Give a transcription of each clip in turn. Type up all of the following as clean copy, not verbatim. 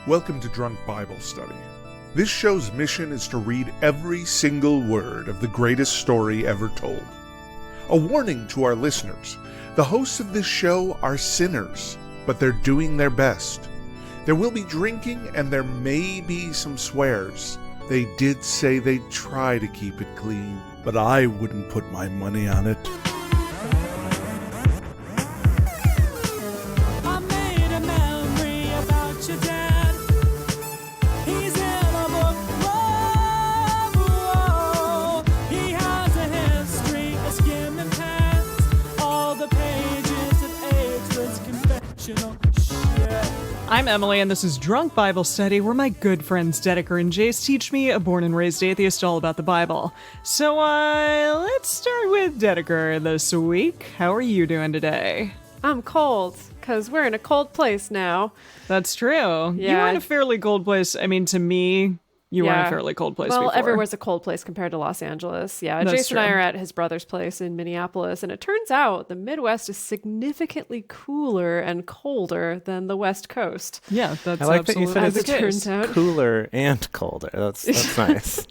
Welcome to Drunk Bible Study. This show's mission is to read every single word of the greatest story ever told. A warning to our listeners, the hosts of this show are sinners, but they're doing their best. There will be drinking and there may be some swears. They did say they'd try to keep it clean, but I wouldn't put my money on it. I'm Emily, and this is Drunk Bible Study, where my good friends Dedeker and Jase teach me, a born and raised atheist, all about the Bible. So, let's start with Dedeker this week. How are you doing today? I'm cold, because we're in a cold place now. That's true. Yeah. You were in a fairly cold place. I mean, to me, you were in a fairly cold place before. Everywhere's a cold place compared to Los Angeles. Yeah, That's Jason and I are at his brother's place in Minneapolis, and it turns out the Midwest is significantly cooler and colder than the West Coast. Yeah, that's I like absolutely that you the said case. turns out. Cooler and colder. That's nice.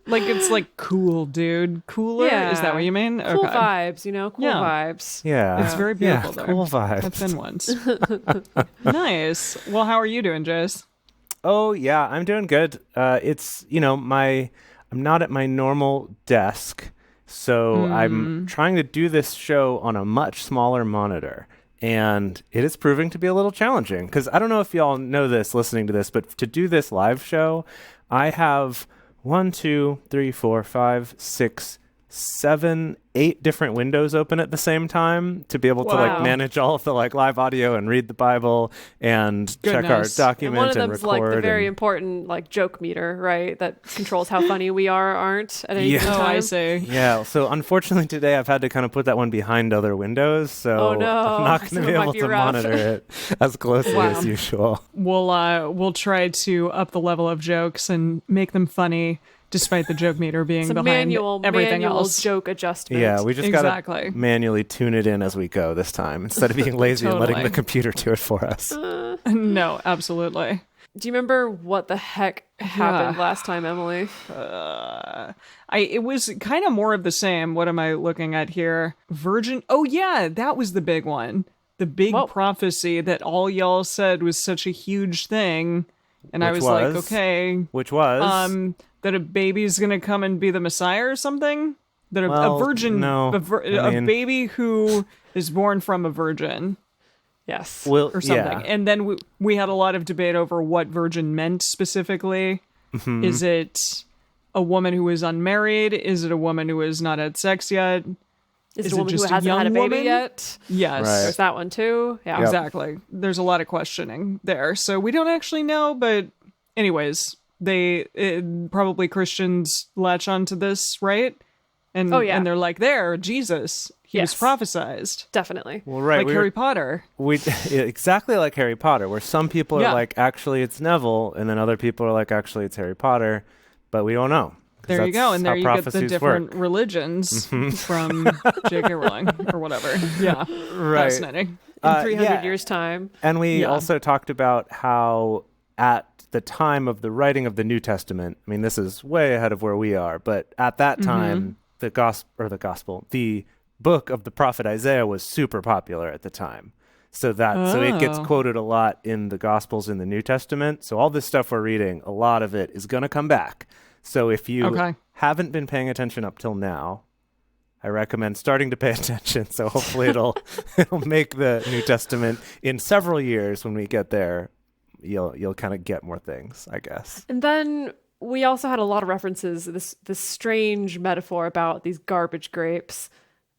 Like, it's like cool, dude. Cooler? Yeah. Is that what you mean? Cool Okay. vibes, you know? Cool Yeah. vibes. Yeah. It's very beautiful yeah, there. cool vibes. I've been once. Nice. Well, how are you doing, Jase? Oh, yeah, I'm doing good. It's, I'm not at my normal desk, so I'm trying to do this show on a much smaller monitor. And it is proving to be a little challenging because I don't know if y'all know this listening to this, but to do this live show, I have 1, 2, 3, 4, 5, 6, 7, 8 different windows open at the same time to be able to manage all of the live audio and read the Bible and check our document and one of and them's record. the very important joke meter, right? That controls how funny we aren't at any given Oh, time. I see. Yeah, so unfortunately today I've had to kind of put that one behind other windows, so Oh, no. I'm not going So to be it might able be to rough. monitor it as closely as usual. We'll try to up the level of jokes and make them funny, despite the joke meter being It's a behind manual everything else. joke adjustment. Yeah, we just got Exactly. to manually tune it in as we go this time instead of being lazy and letting Totally. the computer do it for us. No, absolutely. Do you remember what the heck happened last time, Emily? It was kind of more of the same. What am I looking at here? Virgin. Oh yeah, that was the big one. The big prophecy that all y'all said was such a huge thing. And I was like, okay. Which was? That a baby's gonna come and be the Messiah or something? That a Well, virgin, no. a baby who is born from a virgin Yes. Well, or something. yeah. And then we had a lot of debate over what virgin meant specifically. Mm-hmm. Is it a woman who is unmarried? Is it a woman who has not had sex yet? Is it Is a it woman who just a hasn't had a young baby woman? yet? Yes. Right. There's that one too. Yeah. Exactly. There's a lot of questioning there. So we don't actually know, but anyways, probably Christians latch onto this, right? And and they're like, there, Jesus, he was prophesized. Definitely. Well, right. Like Harry Potter. Exactly like Harry Potter, where some people are like, actually it's Neville, and then other people are like, actually it's Harry Potter, but we don't know. There you go. And there you get the prophecies different work. religions from J.K. Rowling or whatever. Yeah. Right. Fascinating. In 300 years' time. And we also talked about how at the time of the writing of the New Testament, I mean, this is way ahead of where we are, but at that time, the book of the prophet Isaiah was super popular at the time. So it gets quoted a lot in the Gospels in the New Testament. So all this stuff we're reading, a lot of it is going to come back. So if you haven't been paying attention up till now, I recommend starting to pay attention. So hopefully it'll make the New Testament in several years when we get there. You'll kind of get more things, I guess. And then we also had a lot of references, this strange metaphor about these garbage grapes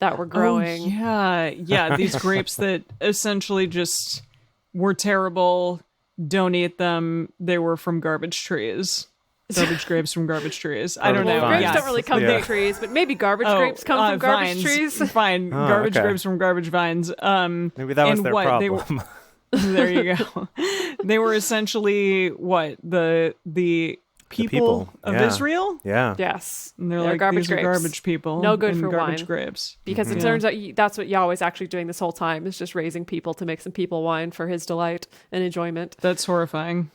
that were growing. Oh, yeah. These grapes that essentially just were terrible. Don't eat them. They were from garbage trees. Garbage grapes from garbage trees. I don't know. Grapes don't really come from trees, but maybe garbage grapes come from garbage vines. trees. Fine. Garbage grapes from garbage vines. Maybe that was their problem. There you go. They were essentially the people of Israel? Yeah. Yes. And they're like, garbage these are grapes. garbage people. No good and for garbage wine. grapes. Because it turns out that's what Yahweh's actually doing this whole time, is just raising people to make some people wine for his delight and enjoyment. That's horrifying.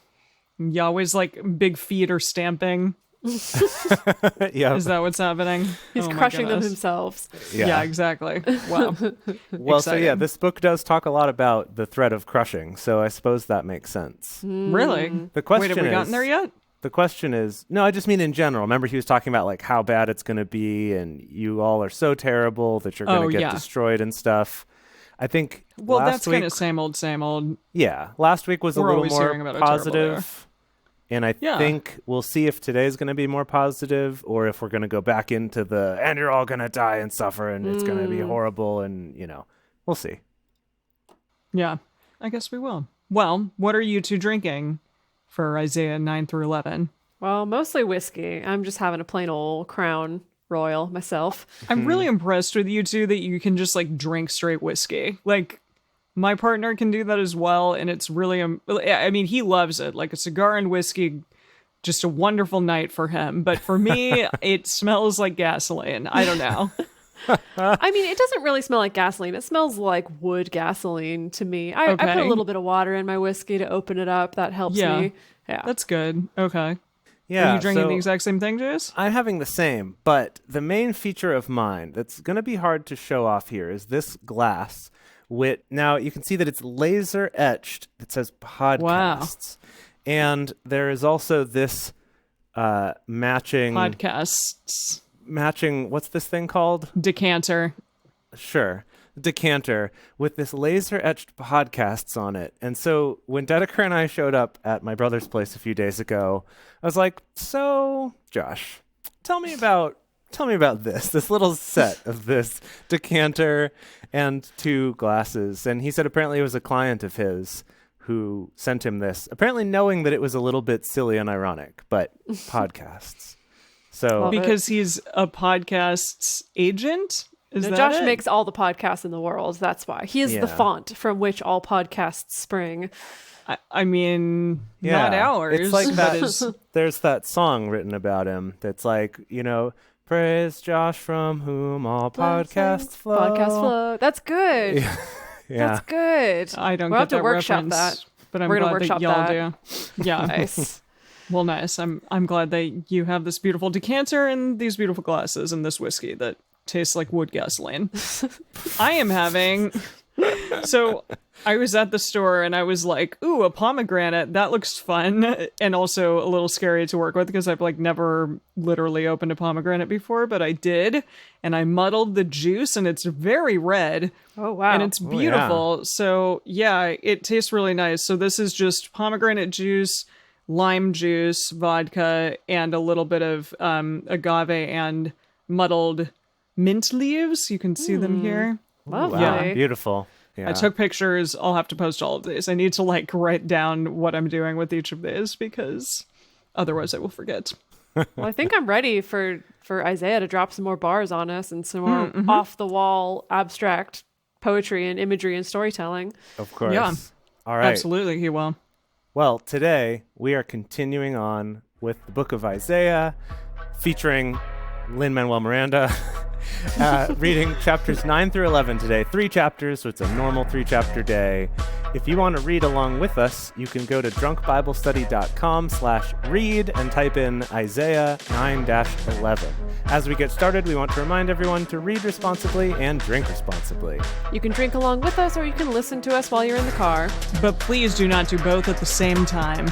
Yahweh's like big feet are stamping. Yeah. Is that what's happening? He's Oh my crushing them goodness. himself. Yeah, exactly. Wow. Well, so yeah, Exciting. this book does talk a lot about the threat of crushing, so I suppose that makes sense. Really? The question Wait, have we gotten there yet? The question is, no, I just mean in general. Remember, he was talking about like how bad it's going to be, and you all are so terrible that you're going to get destroyed and stuff. I think. Well, last that's week, kind of same old. Yeah, last week was a We're little always hearing more about how terrible they are. positive, and I think we'll see if today's going to be more positive, or if we're going to go back into the and you're all going to die and suffer, and it's going to be horrible, and we'll see. Yeah, I guess we will. Well, what are you two drinking for Isaiah 9 through 11? Well, mostly whiskey. I'm just having a plain old Crown Royal myself. I'm really impressed with you two that you can just like drink straight whiskey. Like my partner can do that as well, and it's really I mean, he loves it. Like a cigar and whiskey, just a wonderful night for him. But for me, it smells like gasoline. I don't know. I mean, it doesn't really smell like gasoline. It smells like wood gasoline to me. I put a little bit of water in my whiskey to open it up. That helps me. Yeah. That's good. Okay. Yeah, Are you drinking so the exact same thing, Jase? I'm having the same, but the main feature of mine that's going to be hard to show off here is this glass. Now, you can see that it's laser etched. It says podcasts. Wow. And there is also this matching... Podcasts. Matching, what's this thing called? Decanter. Sure. Decanter with this laser etched podcasts on it. And so when Dedeker and I showed up at my brother's place a few days ago, I was like, so Josh, tell me about this little set of this decanter and 2 glasses. And he said apparently it was a client of his who sent him this, apparently knowing that it was a little bit silly and ironic, but podcasts. So because he's a podcast's agent? Josh makes all the podcasts in the world. That's why. He is the font from which all podcasts spring. I mean, not ours. It's like that. There's that song written about him that's like, praise Josh from whom all podcasts flow. Podcasts flow. That's good. Yeah. That's good. I don't we'll get have to that workshop reference, that. But I'm We're gonna glad workshop that y'all that. do. Yeah. Nice. Well, nice. I'm glad that you have this beautiful decanter and these beautiful glasses and this whiskey that tastes like wood gasoline. I am having... So I was at the store and I was like, ooh, a pomegranate. That looks fun. And also a little scary to work with because I've like never literally opened a pomegranate before, but I did. And I muddled the juice and it's very red. Oh, wow. And it's beautiful. Yeah. So yeah, it tastes really nice. So this is just pomegranate juice, lime juice, vodka, and a little bit of agave and muddled mint leaves. You can see them here. Lovely. Yeah. Beautiful. Yeah. I took pictures. I'll have to post all of these. I need to like write down what I'm doing with each of these because otherwise I will forget. Well, I think I'm ready for Isaiah to drop some more bars on us and some more off the wall abstract poetry and imagery and storytelling. Of course. Yeah. All right. Absolutely, he will. Well, today we are continuing on with the book of Isaiah featuring Lin-Manuel Miranda. Reading chapters 9 through 11 today. 3 chapters, so it's a normal 3-chapter day. If you want to read along with us, you can go to drunkbiblestudy.com/read and type in Isaiah 9-11. As we get started, we want to remind everyone to read responsibly and drink responsibly. You can drink along with us or you can listen to us while you're in the car. But please do not do both at the same time.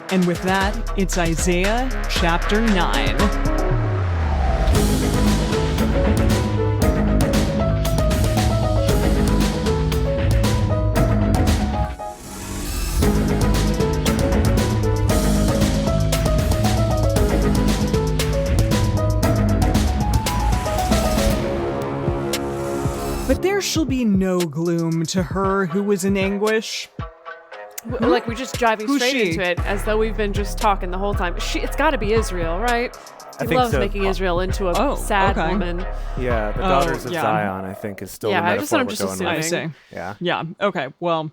And with that, it's Isaiah chapter 9. But there shall be no gloom to her who was in anguish. Like we're just driving straight into it as though we've been just talking the whole time. It's got to be Israel, right? He loves making Israel into a sad woman. Yeah, the daughters of Zion, I think, is still the metaphor that's what I'm we're just going assuming. with. I see. Yeah. Yeah, okay, well,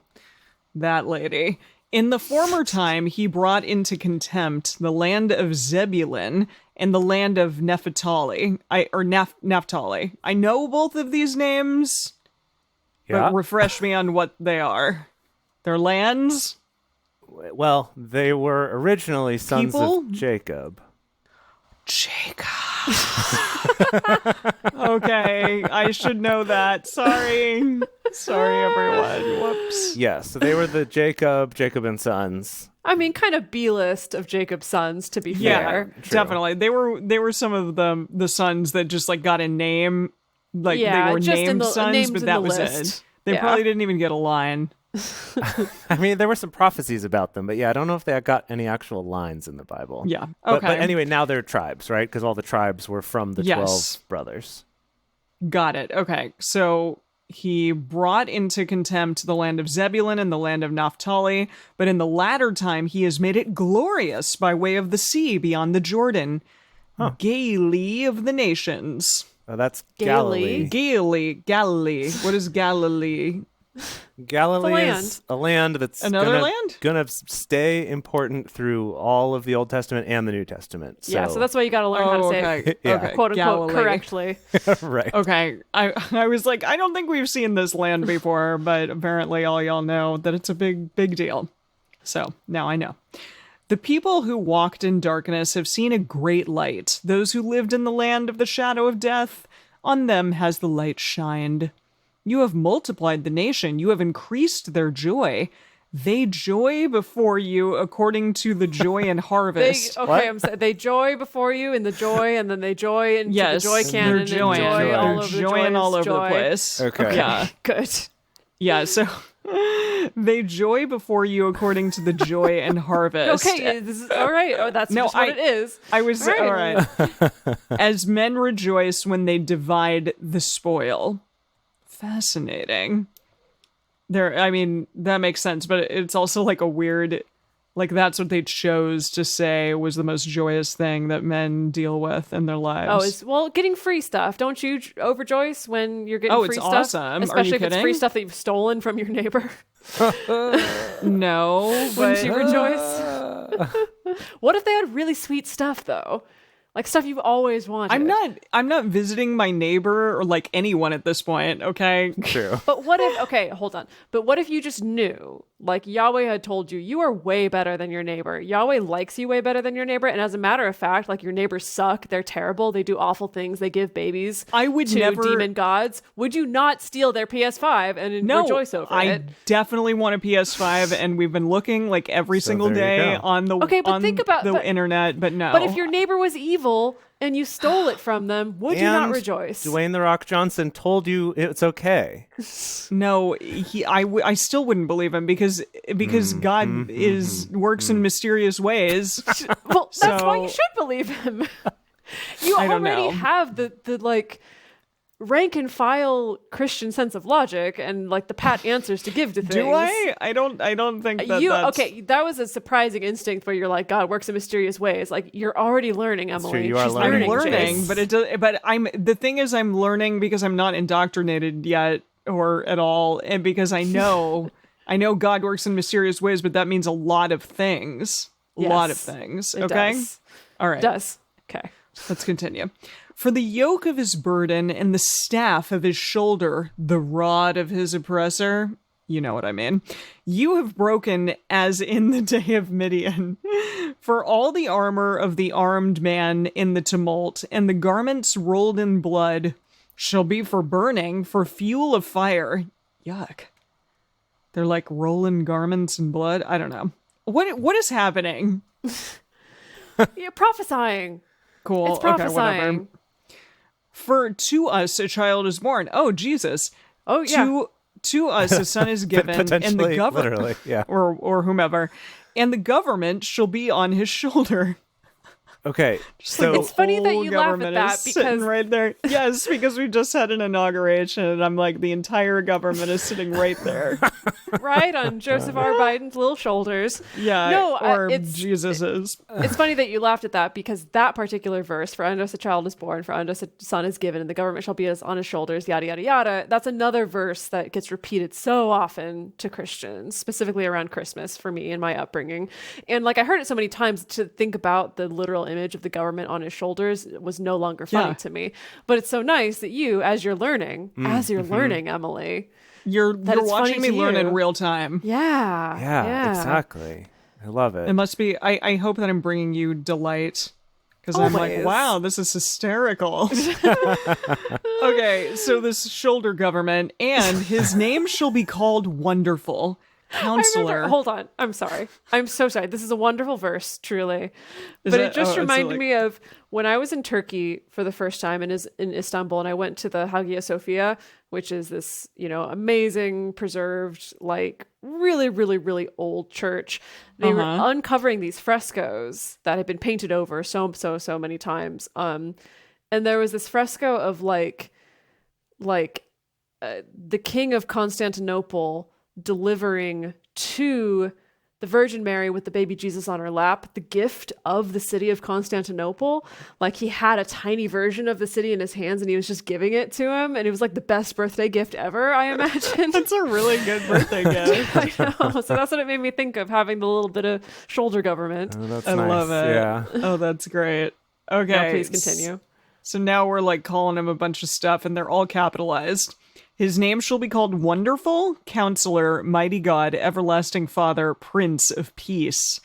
that lady. In the former time, he brought into contempt the land of Zebulun and the land of Naphtali. Naphtali. I know both of these names, but refresh me on what they are. They're lands? Well, they were originally sons of Jacob. Jacob. Okay, I should know that. Sorry, everyone. Whoops. Yeah, so they were the Jacob and sons. I mean, kind of B-list of Jacob's sons, to be fair. Yeah, definitely. They were some of the sons that just like got a name, like they were named sons, but that was it. They probably didn't even get a line. I mean, there were some prophecies about them, but I don't know if they got any actual lines in the Bible. Yeah. Okay. But anyway, now they're tribes, right? Because all the tribes were from the 12 brothers. Got it. Okay. So he brought into contempt the land of Zebulun and the land of Naphtali, but in the latter time he has made it glorious by way of the sea beyond the Jordan. Galilee of the nations. Oh, that's Galilee. Galilee. What is Galilee? Galilee is a land that's gonna stay important through all of the Old Testament and the New Testament. So. Yeah, so that's why you got to learn how to say it, quote unquote, correctly. Right. Okay. I was like, I don't think we've seen this land before, but apparently all y'all know that it's a big deal. So now I know. The people who walked in darkness have seen a great light. Those who lived in the land of the shadow of death, on them has the light shined. You have multiplied the nation. You have increased their joy. They joy before you according to the joy and harvest. They joy before you in the joy, and then they joy into the joy canon. They're joying all over the place. Okay. Yeah. Good. Yeah, so they joy before you according to the joy and harvest. Okay, this is all right. Oh, that's just what it is. I was all right. As men rejoice when they divide the spoil. Fascinating. That makes sense, but it's also like a weird, like that's what they chose to say was the most joyous thing that men deal with in their lives. Getting free stuff. Don't you overjoyce when you're getting free stuff? Awesome. Especially if it's free stuff that you've stolen from your neighbor. No, wouldn't you rejoice? What if they had really sweet stuff though? Like stuff you've always wanted. I'm not visiting my neighbor or like anyone at this point, okay? True. But what if, hold on. But what if you just knew, like Yahweh had told you, you are way better than your neighbor. Yahweh likes you way better than your neighbor. And as a matter of fact, like your neighbors suck. They're terrible. They do awful things. They give babies to demon gods. Would you not steal their PS5 and rejoice over it? I definitely want a PS5 and we've been looking like every single day on the internet, but no. But if your neighbor was evil and you stole it from them, would you not rejoice? Dwayne The Rock Johnson told you it's okay. No, I still wouldn't believe him because God works in mysterious ways. Well, that's why you should believe him. You already have the like rank and file Christian sense of logic and like the pat answers to give to things. Do I? I don't think that that's... Okay, that was a surprising instinct where you're like, God works in mysterious ways. Like you're already learning, Emily. You are learning. I'm learning, but the thing is I'm learning because I'm not indoctrinated yet or at all, and because I know God works in mysterious ways, but that means a lot of things. A lot of things. Okay? Does. All right. It does. Okay. Let's continue. For the yoke of his burden and the staff of his shoulder, the rod of his oppressor, you know what I mean, you have broken as in the day of Midian. For all the armor of the armed man in the tumult, and the garments rolled in blood, shall be for burning, for fuel of fire. Yuck. They're like rolling garments in blood? I don't know. What is happening? You're prophesying. Cool. It's prophesying. Okay, whatever. For to us a child is born. Oh, Jesus. Oh, yeah. To us a son is given, and the government, or whomever, and the government shall be on his shoulder. Okay, so it's funny that you laugh at that because right there, yes, because we just had an inauguration, and I'm like, the entire government is sitting right there, right on Joseph R. Biden's little shoulders. Yeah, no, or Jesus's. It's funny that you laughed at that because that particular verse, "For unto us a child is born, for unto us a son is given, and the government shall be on his shoulders," yada yada yada. That's another verse that gets repeated so often to Christians, specifically around Christmas for me and my upbringing, and like I heard it so many times to think about the literal image of the government on his shoulders was no longer funny to me. But it's so nice that you, as you're learning, Emily, you're watching me learn in real time. Yeah, exactly. I love it. It must be. I hope that I'm bringing you delight. Because I'm like, Always. wow, this is hysterical. Okay, so this shoulder government, and his name shall be called Wonderful Counselor. Hold on. I'm sorry. I'm so sorry. This is a wonderful verse, truly. But it just reminded me of when I was in Turkey for the first time in Istanbul, and I went to the Hagia Sophia, which is this, amazing, preserved, like really, really, really old church. They were uncovering these frescoes that had been painted over so many times. And there was this fresco of the king of Constantinople delivering to the Virgin Mary with the baby Jesus on her lap the gift of the city of Constantinople. Like, he had a tiny version of the city in his hands and he was just giving it to him, and it was like the best birthday gift ever, I imagine. That's a really good birthday gift. I know. So that's what it made me think of, having the little bit of shoulder government. Oh, that's I nice. love it. Yeah. Oh, that's great. Okay. Now please continue. So now we're like calling him a bunch of stuff, and they're all capitalized. His name shall be called Wonderful, Counselor, Mighty God, Everlasting Father, Prince of Peace.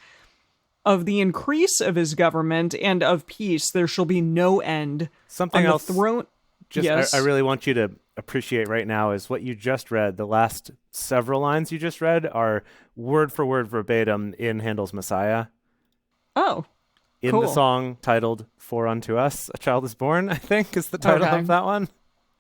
Of the increase of his government and of peace there shall be no end. Something On else. The throne. Yes. I really want you to appreciate right now is what you just read. The last several lines you just read are word for word verbatim in Handel's Messiah. Oh. In cool. the song titled "For Unto Us a Child is Born," I think is the title of that one.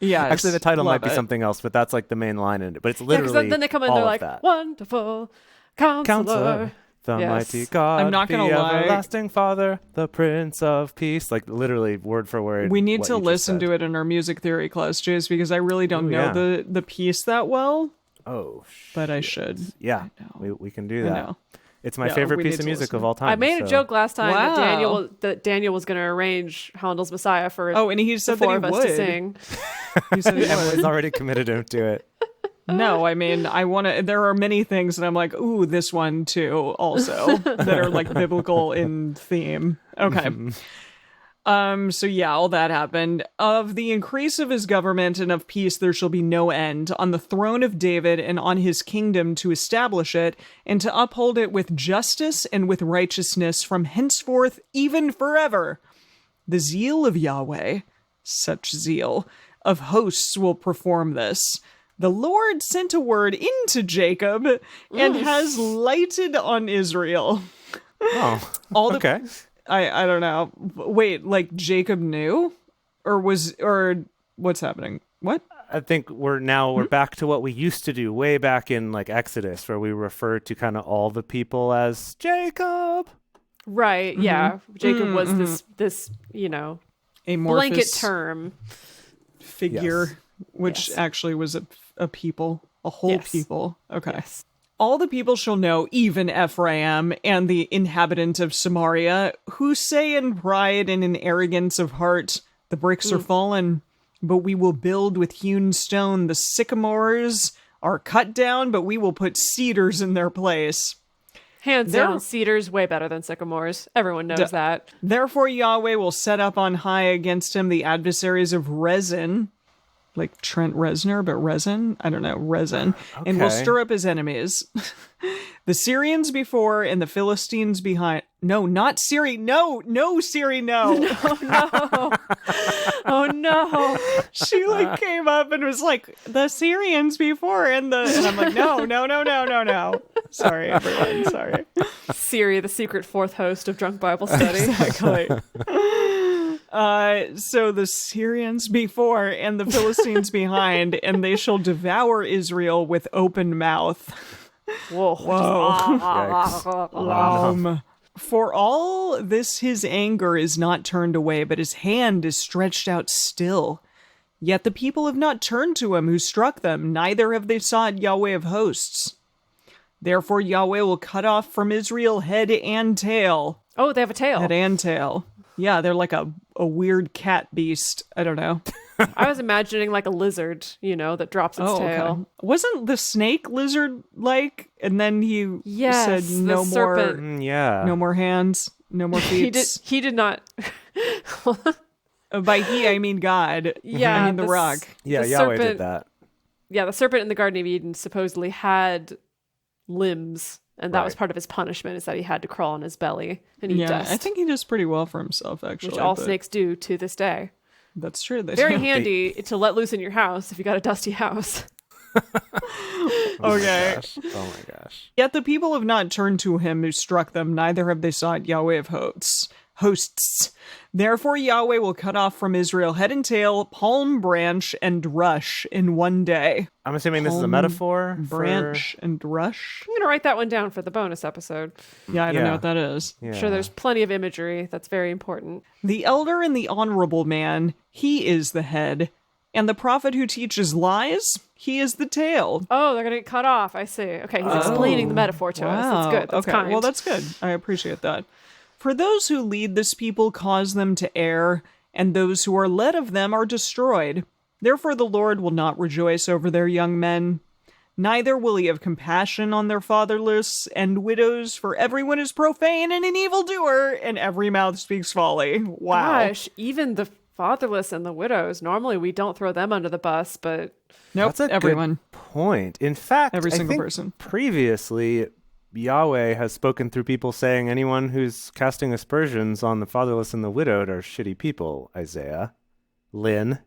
Yeah, actually, the title might be something else, but that's like the main line in it. But it's literally then they come in, all they're of like, that. Wonderful Counselor. The Yes. mighty God, I'm not gonna the lie. everlasting Father, the Prince of Peace. Like literally word for word. We need to listen to it in our music theory class, Jase, because I really don't know the piece that well. Oh, but I should. Yeah, we can do that. I know. It's my favorite piece of music of all time. I made a joke last time Wow. that Daniel was going to arrange Handel's Messiah for and he said the that four he of us would. to sing. He said he Emily's would. already committed him to it. No, I mean, I want to. There are many things that I'm like, ooh, this one too, also that are like biblical in theme. Okay. So yeah, all that happened. Of the increase of his government and of peace there shall be no end, on the throne of David and on his kingdom, to establish it and to uphold it with justice and with righteousness from henceforth even forever. The zeal of Yahweh, such zeal, of hosts will perform this. The Lord sent a word into Jacob and has lighted on Israel. Oh, okay. I don't know. Wait, like Jacob knew? Or what's happening? What? I think we're back to what we used to do way back in like Exodus, where we refer to kind of all the people as Jacob. Right. Yeah. Jacob was this, Amorphous blanket term figure, which actually was a people, a whole people. Okay. Yes. All the people shall know, even Ephraim and the inhabitant of Samaria, who say in pride and in arrogance of heart, the bricks are fallen, but we will build with hewn stone. The sycamores are cut down, but we will put cedars in their place. Hands down, cedars way better than sycamores. Everyone knows that. Therefore Yahweh will set up on high against him the adversaries of Rezin, like Trent Reznor, but Rezin? I don't know, Rezin. Okay. And will stir up his enemies. The Syrians before and the Philistines behind. No, not Siri. No, Siri, no. Oh no. She like came up and was like, the Syrians before and I'm like, no. Sorry, everyone. Sorry. Siri, the secret fourth host of Drunk Bible Study. Exactly. So the Syrians before and the Philistines behind, and they shall devour Israel with open mouth. Whoa. For all this his anger is not turned away, but his hand is stretched out still. Yet the people have not turned to him who struck them, neither have they sought Yahweh of hosts. Therefore Yahweh will cut off from Israel head and tail. Oh, they have a tail. Head and tail. Yeah, they're like a weird cat beast. I don't know. I was imagining like a lizard, that drops its tail. Okay. Wasn't the snake lizard-like? And then he said no the more. serpent. No more hands. No more feet. He did not. By he, I mean God. Yeah, I mean the rock. Yeah, the Yahweh serpent, did that. Yeah, the serpent in the Garden of Eden supposedly had limbs And that Right. was part of his punishment, is that he had to crawl on his belly and eat Yeah, dust. I think he does pretty well for himself, actually. which all but snakes do to this day. That's true. They Very do. handy to let loose in your house if you got a dusty house. Okay. Oh my gosh. Yet the people have not turned to him who struck them, neither have they sought Yahweh of hosts. Therefore Yahweh will cut off from Israel head and tail, palm branch, and rush in one day. I'm assuming this is a Palm metaphor Branch and rush? I'm going to write that one down for the bonus episode. Yeah, I don't know Yeah. what that is. Yeah. I'm sure there's plenty of imagery that's very important. The elder and the honorable man, he is the head. And the prophet who teaches lies, he is the tail. Oh, they're going to get cut off. I see. Okay, he's explaining the metaphor to us. That's good. That's okay. kind. Well, that's good. I appreciate that. For those who lead this people cause them to err, and those who are led of them are destroyed. Therefore the Lord will not rejoice over their young men. Neither will he have compassion on their fatherless and widows, for everyone is profane and an evildoer, and every mouth speaks folly. Wow. Gosh, even the fatherless and the widows. Normally we don't throw them under the bus, but Nope, That's a everyone. good point. In fact, Every I single think person. previously, Yahweh has spoken through people saying anyone who's casting aspersions on the fatherless and the widowed are shitty people, Isaiah. Lynn.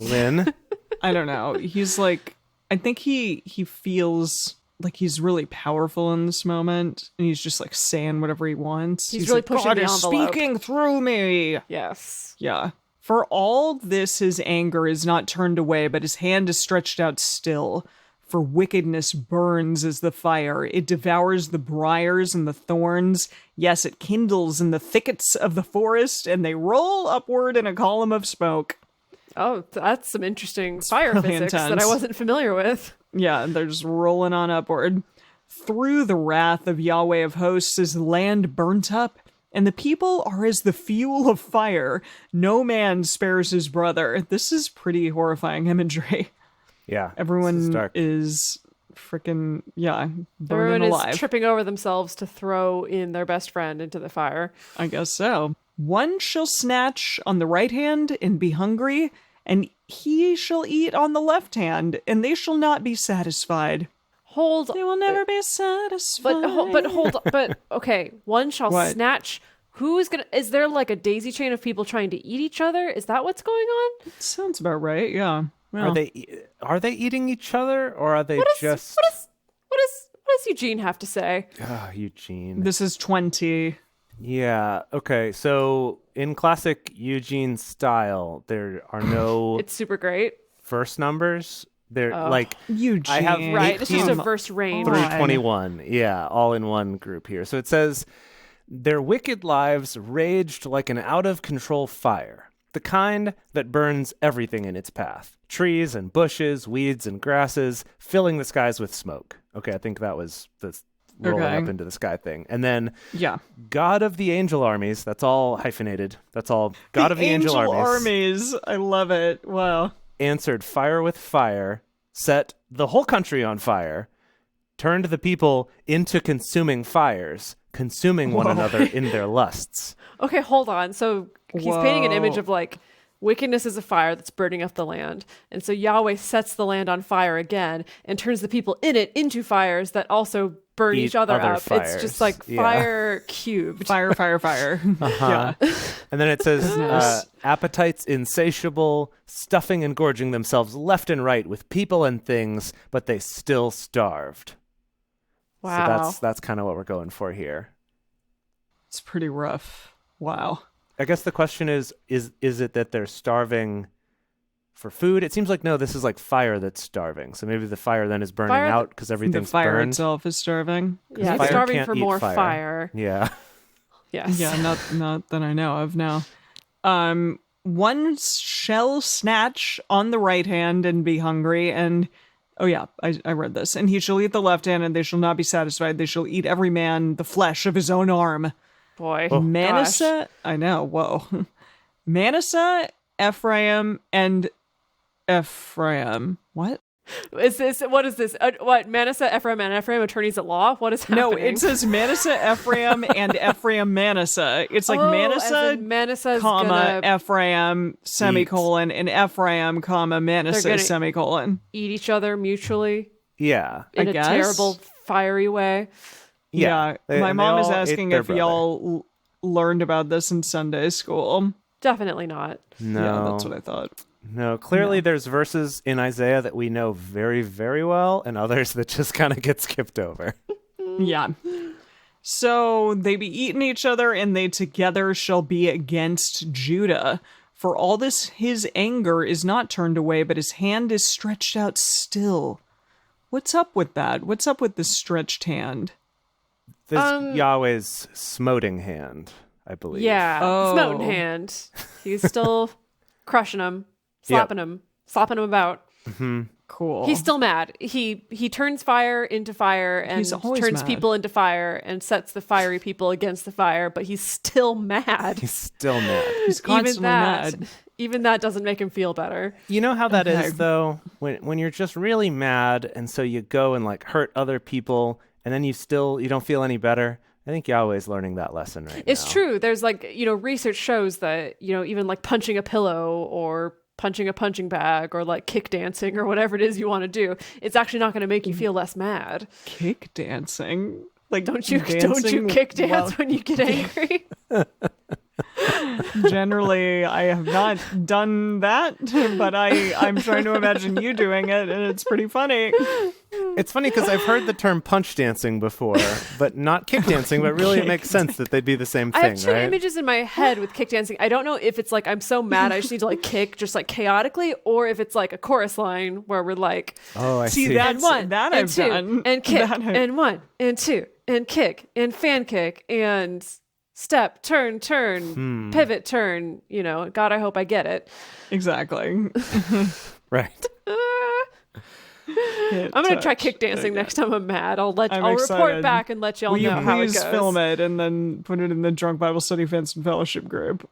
I don't know. He's like, I think he feels like he's really powerful in this moment, and he's just like saying whatever he wants. He's really like, pushing God the is envelope." speaking through me. yes. Yeah. For all this, his anger is not turned away, but his hand is stretched out still. For wickedness burns as the fire. It devours the briars and the thorns. Yes, it kindles in the thickets of the forest, and they roll upward in a column of smoke. Oh, that's some interesting fire really physics that I intense. wasn't familiar with. Yeah, they're just rolling on upward. Through the wrath of Yahweh of hosts is the land burnt up, and the people are as the fuel of fire. No man spares his brother. This is pretty horrifying imagery. Yeah. Everyone dark. is freaking, burning Everyone alive. is tripping over themselves to throw in their best friend into the fire. I guess so. One shall snatch on the right hand and be hungry, and he shall eat on the left hand, and they shall not be satisfied. Hold They will never be satisfied. but okay, one shall What? snatch. Who is is there like a daisy chain of people trying to eat each other? Is that what's going on? Sounds about right, yeah. Well, Are they eating each other, or are they What just does Eugene have to say? Eugene? this is 20. Yeah. Okay. So in classic Eugene style, there are no It's super great. verse numbers. They're Oh. like Eugene. I have Right. It's just a 18 verse range. through God. 21. Yeah, all in one group here. So it says, their wicked lives raged like an out of control fire, the kind that burns everything in its path, trees and bushes, weeds and grasses, filling the skies with smoke. Okay, I think that was the rolling Okay. up into the sky thing. And then Yeah. God of the angel armies, that's all hyphenated. That's all. God of the angel armies I love it. Wow. answered fire with fire, set the whole country on fire, turned the people into consuming fires, consuming one another in their lusts. Okay, hold on. So he's painting an image Whoa. of like wickedness is a fire that's burning up the land. And so Yahweh sets the land on fire again and turns the people in it into fires that also burn Eat each other other up. It's just fires. like Yeah. fire cubed. Fire. Yeah. And then it says, Goodness. appetites insatiable, stuffing and gorging themselves left and right with people and things, but they still starved. Wow. So that's kind of what we're going for here. It's pretty rough. Wow. I guess the question is it that they're starving for food? It seems like no, this is like fire that's starving. So maybe the fire then is burning Fire- out because The everything's fire burned. itself is starving. Yeah, fire it's starving can't for eat more fire. fire. Yeah. Yes. Yeah, not that I know of now. One shall snatch on the right hand and be hungry, and oh yeah, I read this. And he shall eat the left hand, and they shall not be satisfied. They shall eat every man the flesh of his own arm. Boy. Oh. Manasseh, I know, whoa. Manasseh, Ephraim, and Ephraim. What? What is this? What? Manasseh, Ephraim, and Ephraim, attorneys at law? What is happening? No, it says Manasseh, Ephraim, and Ephraim, Manasseh. It's like as Manasseh, in Manasseh's comma, gonna Ephraim, semicolon, and Ephraim, comma, Manasseh, gonna- semicolon. eat each other mutually Yeah. in I a guess. terrible, fiery way. Yeah. My mom is asking if y'all learned about this in Sunday school. Definitely not. No. Yeah, that's what I thought. No, clearly there's verses in Isaiah that we know very, very well, and others that just kind of get skipped over. Yeah. So they be eating each other, and they together shall be against Judah. For all this his anger is not turned away, but his hand is stretched out still. What's up with that? What's up with this stretched hand? This Yahweh's smoting hand, I believe. Yeah, smoting hand. He's still crushing him, slapping him about. Mm-hmm. Cool. He's still mad. He turns fire into fire and turns people into fire and sets the fiery people against the fire, but he's still mad. He's still mad. He's constantly mad. Even that doesn't make him feel better. You know how that is, though? When you're just really mad, and so you go and like hurt other people, and then you don't feel any better. I think Yahweh's learning that lesson right now. It's true. There's research shows that, even like punching a pillow or punching a punching bag or like kick dancing or whatever it is you want to do, it's actually not going to make you feel less mad. Kick dancing? Like, don't you kick dance when you get angry? Generally, I have not done that, but I'm trying to imagine you doing it, and it's pretty funny. It's funny because I've heard the term punch dancing before, but not kick dancing, but really it makes sense that they'd be the same thing, I have two right? images in my head with kick dancing. I don't know if it's like I'm so mad I just need to like kick just like chaotically, or if it's like a chorus line where we're like, oh, I see. That's one, that and I've two, done. And kick, and one, and two, and kick, and fan kick, and step, turn, pivot, turn, God, I hope I get it. Exactly. Right. I'm going to try kick dancing next time I'm mad. I'll report back and let y'all know how it goes. Please film it and then put it in the Drunk Bible Study Fans and Fellowship group.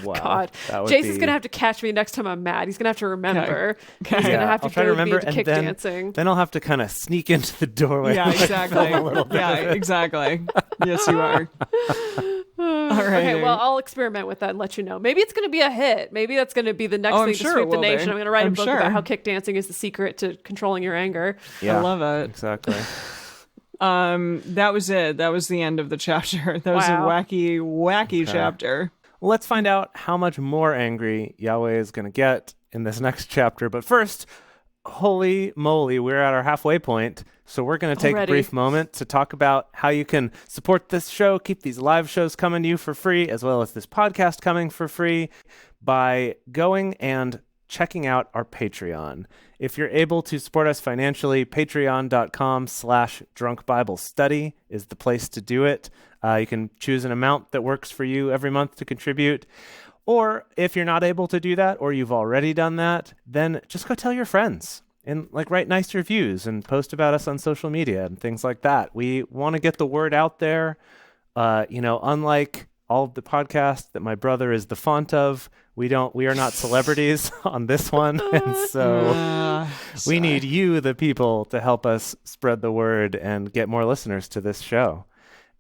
Wow. God. Jason's going to have to catch me next time I'm mad. He's going to have to remember. Okay. He's going to have to try to remember kick dancing. Then I'll have to kind of sneak into the doorway. Yeah, exactly. Exactly. Yes, you are. All right. Okay, well, I'll experiment with that and let you know. Maybe it's going to be a hit. Maybe that's going to be the next thing to sweep the nation. I'm going to write a book about how kick dancing is the secret to controlling your anger. Yeah, I love it. Exactly. That was it. That was the end of the chapter. That was a wacky chapter. Well, let's find out how much more angry Yahweh is going to get in this next chapter. But first, holy moly, we're at our halfway point. So we're going to take a brief moment to talk about how you can support this show, keep these live shows coming to you for free, as well as this podcast coming for free, by going and checking out our Patreon. If you're able to support us financially, patreon.com/drunkbiblestudy is the place to do it. You can choose an amount that works for you every month to contribute. Or if you're not able to do that, or you've already done that, then just go tell your friends and write nice reviews and post about us on social media and things like that. We want to get the word out there. Unlike all of the podcasts that my brother is the font of, we are not celebrities on this one. And so we need you, the people, to help us spread the word and get more listeners to this show.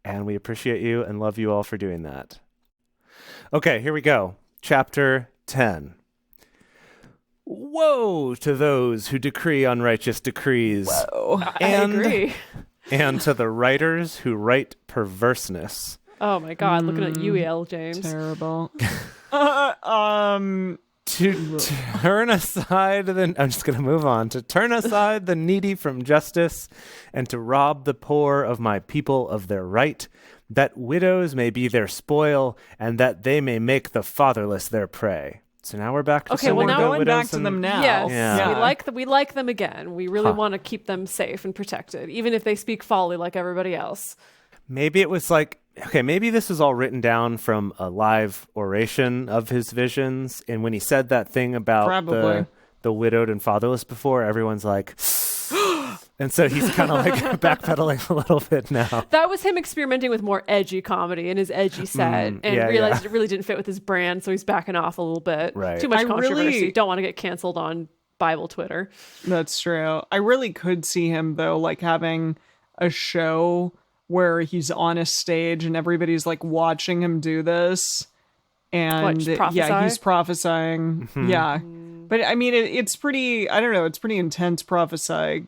And we appreciate you and love you all for doing that. Okay, here we go. Chapter 10. Woe to those who decree unrighteous decrees. Whoa. I agree. And to the writers who write perverseness. Oh my God, looking at you, L. James. Terrible. To turn aside I'm just going to move on. To turn aside the needy from justice and to rob the poor of my people of their right, that widows may be their spoil and that they may make the fatherless their prey. So now we're back to we're going back to them now. Yes, yeah. We like them again. We really want to keep them safe and protected, even if they speak folly like everybody else. Maybe it was maybe this is all written down from a live oration of his visions. And when he said that thing about the widowed and fatherless before, everyone's like, and so he's kind of backpedaling a little bit now. That was him experimenting with more edgy comedy in his edgy set and realized it really didn't fit with his brand. So he's backing off a little bit. Right. Too much controversy. Don't want to get canceled on Bible Twitter. That's true. I really could see him though, having a show where he's on a stage and everybody's watching him do this. And he's prophesying. Mm-hmm. Yeah. But I mean, it's pretty, I don't know, it's pretty intense prophesizing.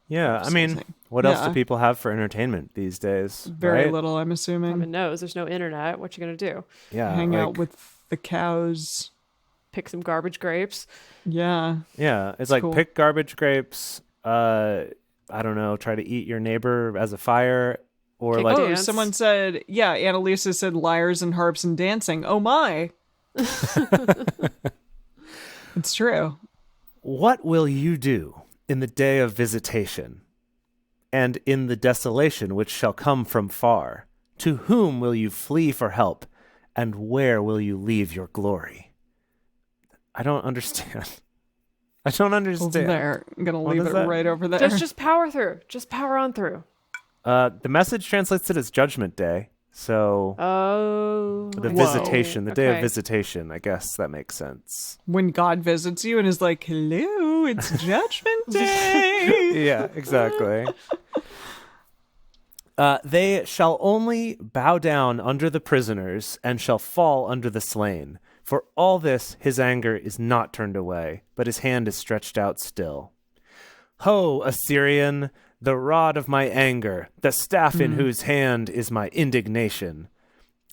Yeah, I mean, what else do people have for entertainment these days? Very right? little, I'm assuming. Heaven knows. There's no internet. What you gonna do? Yeah, hang out with the cows. Pick some garbage grapes. Yeah. Yeah, it's like cool. pick garbage grapes. I don't know. Try to eat your neighbor as a fire, or Kick like dance. Someone said, yeah, Annalisa said lyres and harps and dancing. Oh my. It's true. what will you do in the day of visitation, and in the desolation which shall come from far? To whom will you flee for help, and where will you leave your glory? I don't understand. I don't understand. Over there. I'm going to What leave is it that? right over there. Just power through. Just power on through. The message translates it as Judgment Day. So Oh. the I visitation, the see. day of Okay. visitation, I guess that makes sense. When God visits you and is like, hello, it's Judgment Day. Yeah, exactly. They shall only bow down under the prisoners and shall fall under the slain. For all this his anger is not turned away, but his hand is stretched out still. Ho, Assyrian, the rod of my anger, the staff in whose hand is my indignation.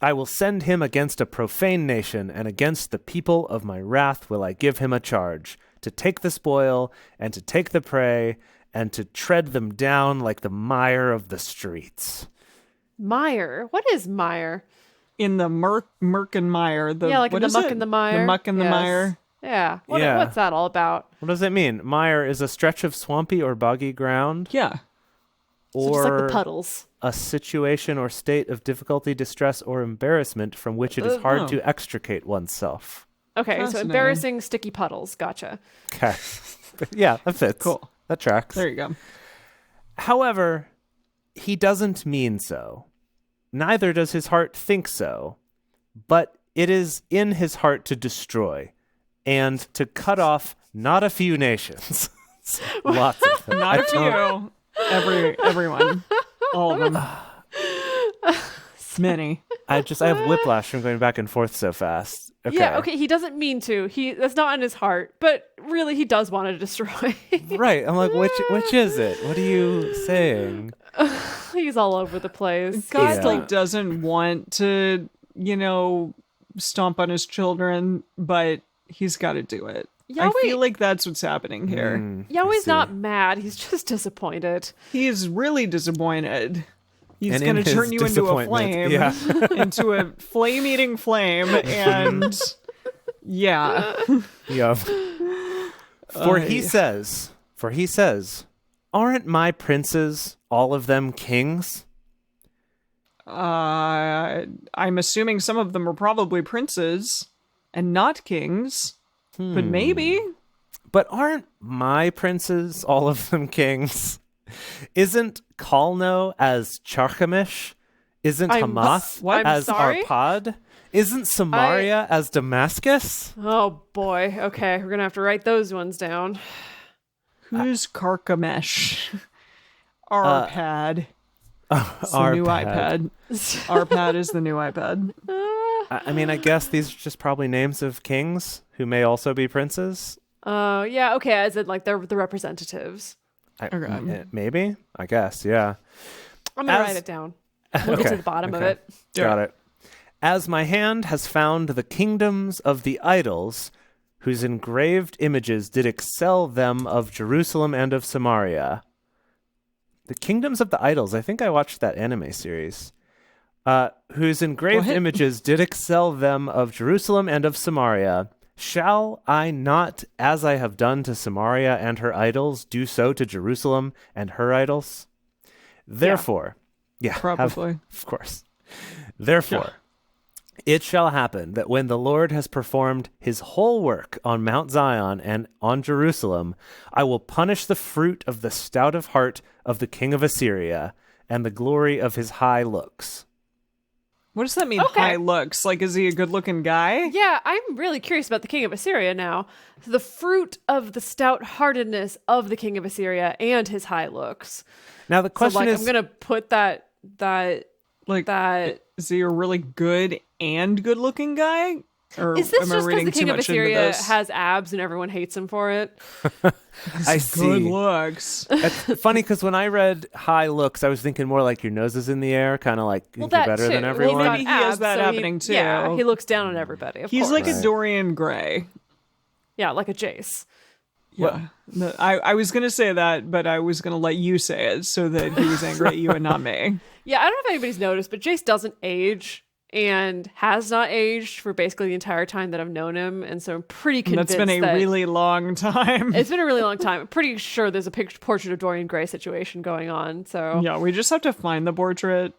I will send him against a profane nation, and against the people of my wrath will I give him a charge, to take the spoil, and to take the prey, and to tread them down like the mire of the streets. Mire. What is mire? In the murk and mire. Yeah, like in what the is muck it? and the mire. The muck and the Yes. mire. Yeah. Yeah. What's that all about? What does it mean? Mire is a stretch of swampy or boggy ground, Yeah. So just like or the puddles. a situation or state of difficulty, distress, or embarrassment from which it is hard no. to extricate oneself. Okay, so Fascinating. embarrassing sticky puddles. Gotcha. Okay. Yeah, that fits. Cool. That tracks. There you go. However, he doesn't mean so. Neither does his heart think so. But it is in his heart to destroy and to cut off not a few nations. Lots of them. Not a few. Everyone. All of them. Many. I have whiplash from going back and forth so fast. Okay. Yeah, okay, he doesn't mean to. That's not in his heart, but really he does want to destroy. Right. I'm like, which is it? What are you saying? He's all over the place. God Yeah. doesn't want to, stomp on his children, but he's got to do it. Yahweh- I feel like that's what's happening here. I Yahweh's see. not mad, he's just disappointed. He is really disappointed. He's And going in to turn his you into a disappointment, flame, yeah. into a flame-eating flame, and yeah. Yeah. For he says, aren't my princes all of them kings? I'm assuming some of them are probably princes and not kings, but maybe. But aren't my princes all of them kings? Isn't Kalno as Charchamish? Isn't Hamath I'm as sorry? Arpad? Isn't Samaria as Damascus? Oh boy, okay, we're gonna have to write those ones down. Who's Karkamesh? Arpad. It's the new Arpad. iPad. Arpad is the new iPad. I mean, I guess these are just probably names of kings who may also be princes. Yeah, okay, as in like they're the representatives. Maybe, I guess, yeah. I'm gonna As- write it down. We'll get to the bottom of okay. it. Got it. As my hand has found the kingdoms of the idols, whose engraved images did excel them of Jerusalem and of Samaria. The kingdoms of the idols. I think I watched that anime series. Whose engraved What? images did excel them of Jerusalem and of Samaria. Shall I not, as I have done to Samaria and her idols, do so to Jerusalem and her idols? Therefore, Probably. of course. Therefore, it shall happen that when the Lord has performed his whole work on Mount Zion and on Jerusalem, I will punish the fruit of the stout of heart of the king of Assyria and the glory of his high looks. What does that mean, Okay. high looks? Like, is he a good-looking guy? Yeah, I'm really curious about the king of Assyria now. The fruit of the stout-heartedness of the king of Assyria and his high looks. Now the question so, like, is, I'm gonna put that Like, that. is he a really good and good-looking guy? Or Is this am I just because reading the too king of much into Assyria this? has abs and everyone hates him for it? I Good see. looks. It's funny because when I read high looks, I was thinking more like your nose is in the air, kind of like Well, think you're that better too. than everyone. Well, Maybe he has that happening too. Yeah, he looks down on everybody. Of He's course. like a Right. Dorian Gray. Yeah, like a Jase. Yeah. No, I was going to say that, but I was going to let you say it so that he was angry at you and not me. Yeah, I don't know if anybody's noticed, but Jase doesn't age and has not aged for basically the entire time that I've known him, and so I'm pretty convinced That's been a that really long time. it's been a really long time. I'm pretty sure there's a portrait of Dorian Gray situation going on. So Yeah, we just have to find the portrait.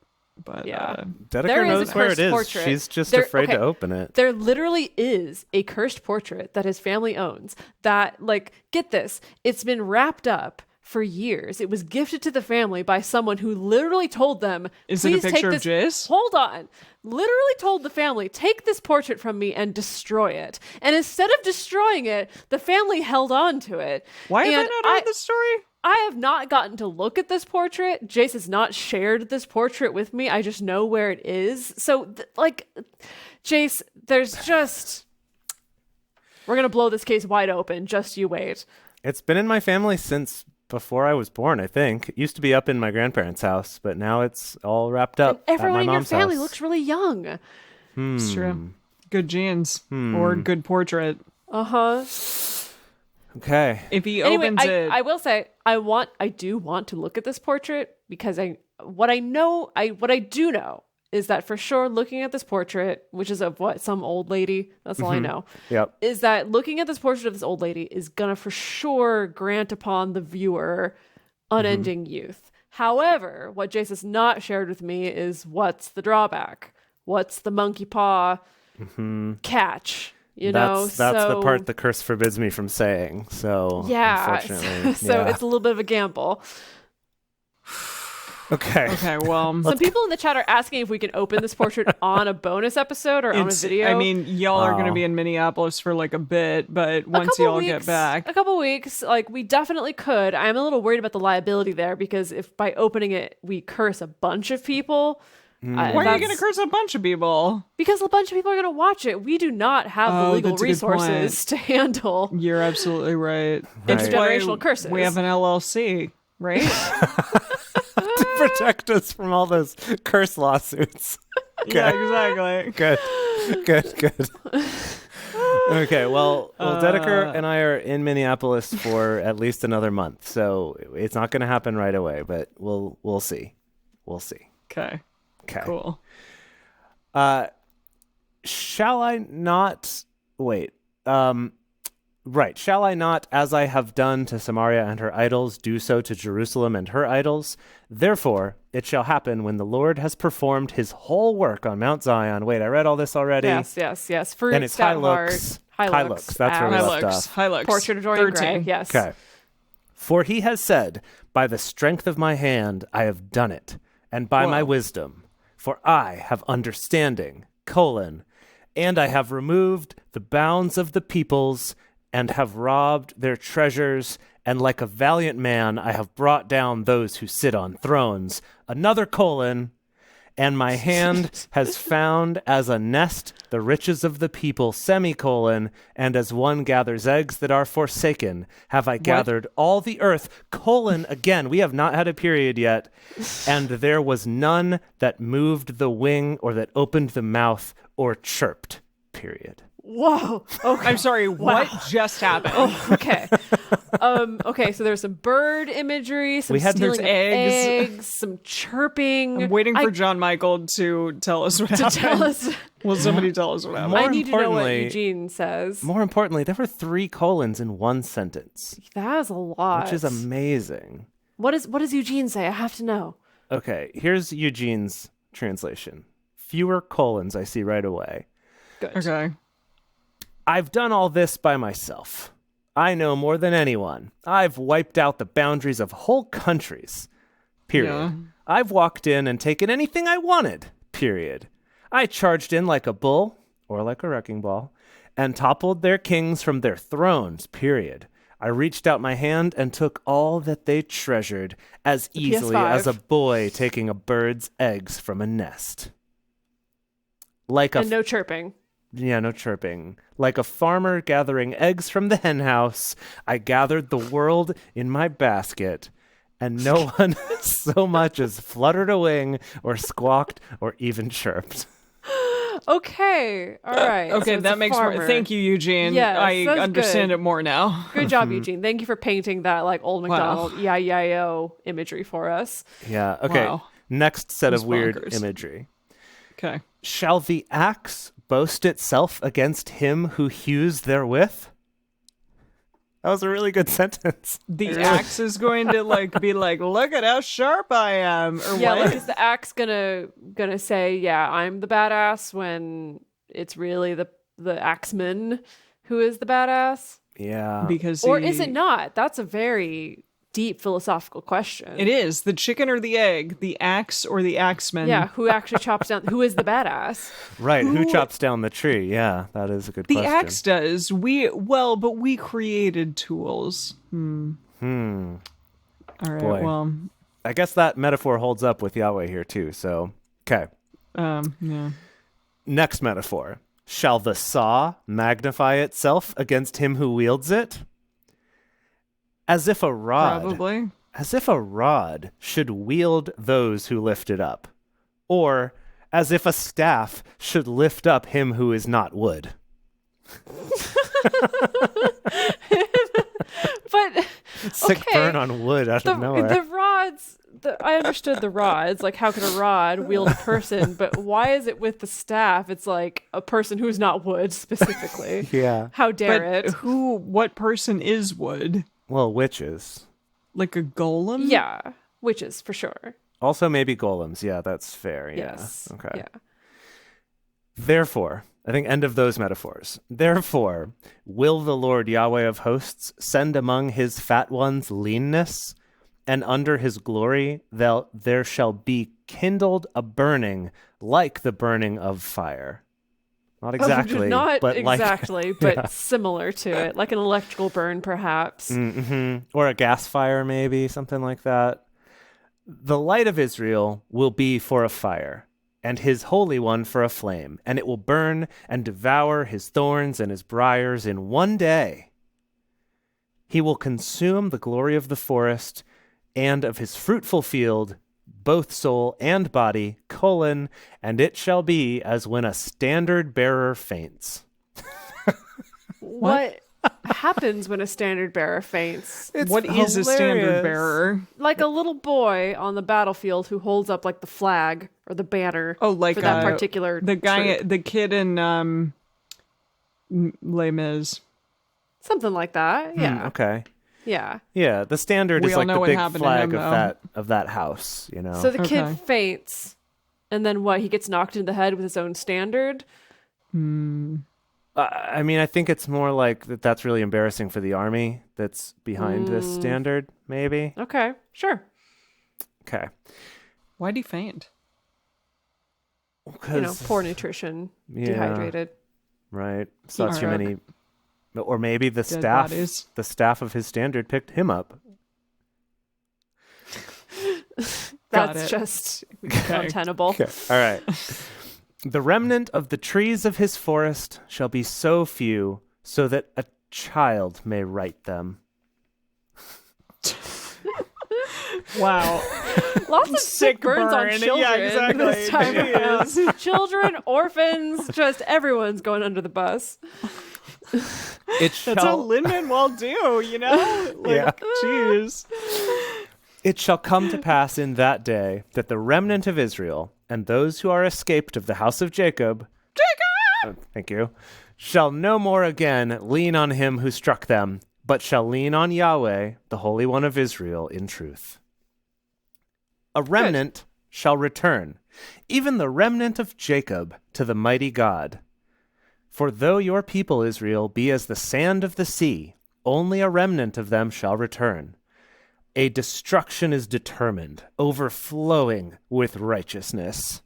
But Yeah. Dedeker There is knows a where it cursed is. portrait. She's just There- afraid okay. to open it. there literally is a cursed portrait that his family owns that, like, get this, it's been wrapped up for years. It was gifted to the family by someone who literally told them, Is it a "Please picture take of this." Jase? Hold on. Literally told the family, take this portrait from me and destroy it. And instead of destroying it, the family held on to it. Why have And I not heard this story? I have not gotten to look at this portrait. Jace has not shared this portrait with me. I just know where it is. So, Jace, there's just... We're going to blow this case wide open. Just you wait. It's been in my family since before I was born, I think. It used to be up in my grandparents' house, but now it's all wrapped up And everyone at in my your mom's family house. looks really young. It's true. Good genes or good portrait. Uh-huh. Okay. If he Anyway, opens it, I will say, I do want to look at this portrait because what I do know is that for sure looking at this portrait, which is of some old lady, that's all I know. Yep. Is that looking at this portrait of this old lady is gonna for sure grant upon the viewer unending youth. However, what Jace has not shared with me is what's the drawback? What's the monkey paw catch? That's the So- part the curse forbids me from saying. So Yeah, unfortunately, so yeah. it's a little bit of a gamble. Okay. okay, well, Some people in the chat are asking if we can open this portrait on a bonus episode or on a video. I mean, y'all are going to Wow. be in Minneapolis for like a bit, but A once couple y'all weeks, get back, a couple weeks, like we definitely could. I'm a little worried about the liability there because if by opening it we curse a bunch of people, why are you going to curse a bunch of people? Because a bunch of people are going to watch it. We do not have the Oh, legal that's a good resources to handle You're absolutely right. Right. It's why Intergenerational curses. We have an LLC, right? To protect us from all those curse lawsuits. Yeah, exactly. Good. Okay, well, Dedeker and I are in Minneapolis for at least another month, so it's not going to happen right away, but we'll see. We'll see. Okay, Okay. cool. Shall I not wait? Right. Shall I not, as I have done to Samaria and her idols, do so to Jerusalem and her idols? Therefore, it shall happen when the Lord has performed his whole work on Mount Zion. Wait, I read all this already. yes. Fruit, And it's high stout-heart, looks. High looks. That's where we abs, left off. High looks. Portrait of Dorian 13. Gray. Yes. Okay. For he has said, by the strength of my hand I have done it, and by my Whoa. wisdom, for I have understanding, and I have removed the bounds of the peoples, and have robbed their treasures, and like a valiant man I have brought down those who sit on thrones. Another : and my hand has found as a nest the riches of the people, and as one gathers eggs that are forsaken, have I gathered all the earth, again, we have not had a period yet, and there was none that moved the wing, or that opened the mouth, or chirped, period. Whoa. Okay. I'm sorry, what just happened? Oh, okay. Okay, so there's some bird imagery, some We had- stealing there's of eggs. eggs, some chirping. I'm waiting for John Michael to tell us what happened. tell us. Will somebody tell us what happened? More I need to know what importantly- Eugene says. More importantly, there were 3 colons in one sentence, That is a lot. which is amazing. What does Eugene say? I have to know. Okay, here's Eugene's translation. Fewer colons I see right away. Good. Okay. I've done all this by myself. I know more than anyone. I've wiped out the boundaries of whole countries. Period. Yeah. I've walked in and taken anything I wanted. Period. I charged in like a bull, or like a wrecking ball, and toppled their kings from their thrones. Period. I reached out my hand and took all that they treasured as easily PS5. as a boy taking a bird's eggs from a nest. Like a And no chirping. no chirping. Like a farmer gathering eggs from the henhouse, I gathered the world in my basket, and no one so much as fluttered a wing or squawked or even chirped. Okay, all right. Okay, so that makes more. Thank you, Eugene. Yes, I that's understand good. it more now. Good job, Eugene. Thank you for painting that like old MacDonald E-I-E-I-O imagery for us. Yeah, okay. Wow. Next set That's of weird bonkers. imagery. Okay. Shall the axe boast itself against him who hews therewith? That was a really good sentence. The axe is going to be like, look at how sharp I am, or Yeah, what? like is the axe gonna say, yeah, I'm the badass when it's really the axeman who is the badass? Yeah. Because Or is it not? That's a very deep philosophical question. It is the chicken or the egg, the axe or the axeman. Yeah, who actually chops down? Who is the badass? Right, who chops down the tree? Yeah, that is a good The question. axe does. But we created tools. All right. Boy. Well, I guess that metaphor holds up with Yahweh here too, so okay. yeah. Next metaphor. Shall the saw magnify itself against him who wields it? As if a rod should wield those who lift it up, or as if a staff should lift up him who is not wood. But Sick burn on wood out of nowhere. The rods. I understood the rods. Like, how could a rod wield a person? But why is it with the staff? It's like a person who's not wood specifically. Yeah. How dare But it? what person is wood? Well, witches. Like a golem? Yeah, witches for sure. Also maybe golems. Yeah, that's fair. Yeah. Yes. Okay. Yeah. Therefore, I think end of those metaphors. Therefore, will the Lord Yahweh of hosts send among his fat ones leanness, and under his glory there shall be kindled a burning like the burning of fire. Not exactly. Not but exactly, but similar to it. Like an electrical burn, perhaps. Or a gas fire, maybe, something like that. The light of Israel will be for a fire, and his Holy One for a flame, and it will burn and devour his thorns and his briars in one day. He will consume the glory of the forest and of his fruitful field, both soul and body, and it shall be as when a standard bearer faints. What happens when a standard bearer faints? What is a standard hilarious. bearer? Like a little boy on the battlefield who holds up like the flag or the banner Oh, like for that particular the guy, troop. the kid in Les Mis. Something like that. Yeah. Okay. Yeah. Yeah, the standard We is all like know the what big happened to flag him, of that house, you know. So the Okay. kid faints, and then what? He gets knocked in the head with his own standard. I mean, I think it's more like that's really embarrassing for the army that's behind this standard, maybe. Okay, sure. Okay. Why'd he faint? You know, poor nutrition, Yeah. dehydrated. Right. Saw too Alright. many. Or maybe the Dead staff, bodies. the staff of his standard picked him up. Got That's it. just Okay. untenable. Okay. All right. The remnant of the trees of his forest shall be so few, so that a child may write them. Wow. Lots of sick burns on burn. children Yeah, exactly. this time around. Children, orphans, just everyone's going under the bus. It That's how Lin-Manuel do, you know? Yeah. Jeez. It shall come to pass in that day that the remnant of Israel and those who are escaped of the house of Jacob, thank you, shall no more again lean on him who struck them, but shall lean on Yahweh, the Holy One of Israel, in truth. A remnant shall return, even the remnant of Jacob, to the mighty God. For though your people, Israel, be as the sand of the sea, only a remnant of them shall return. A destruction is determined, overflowing with righteousness.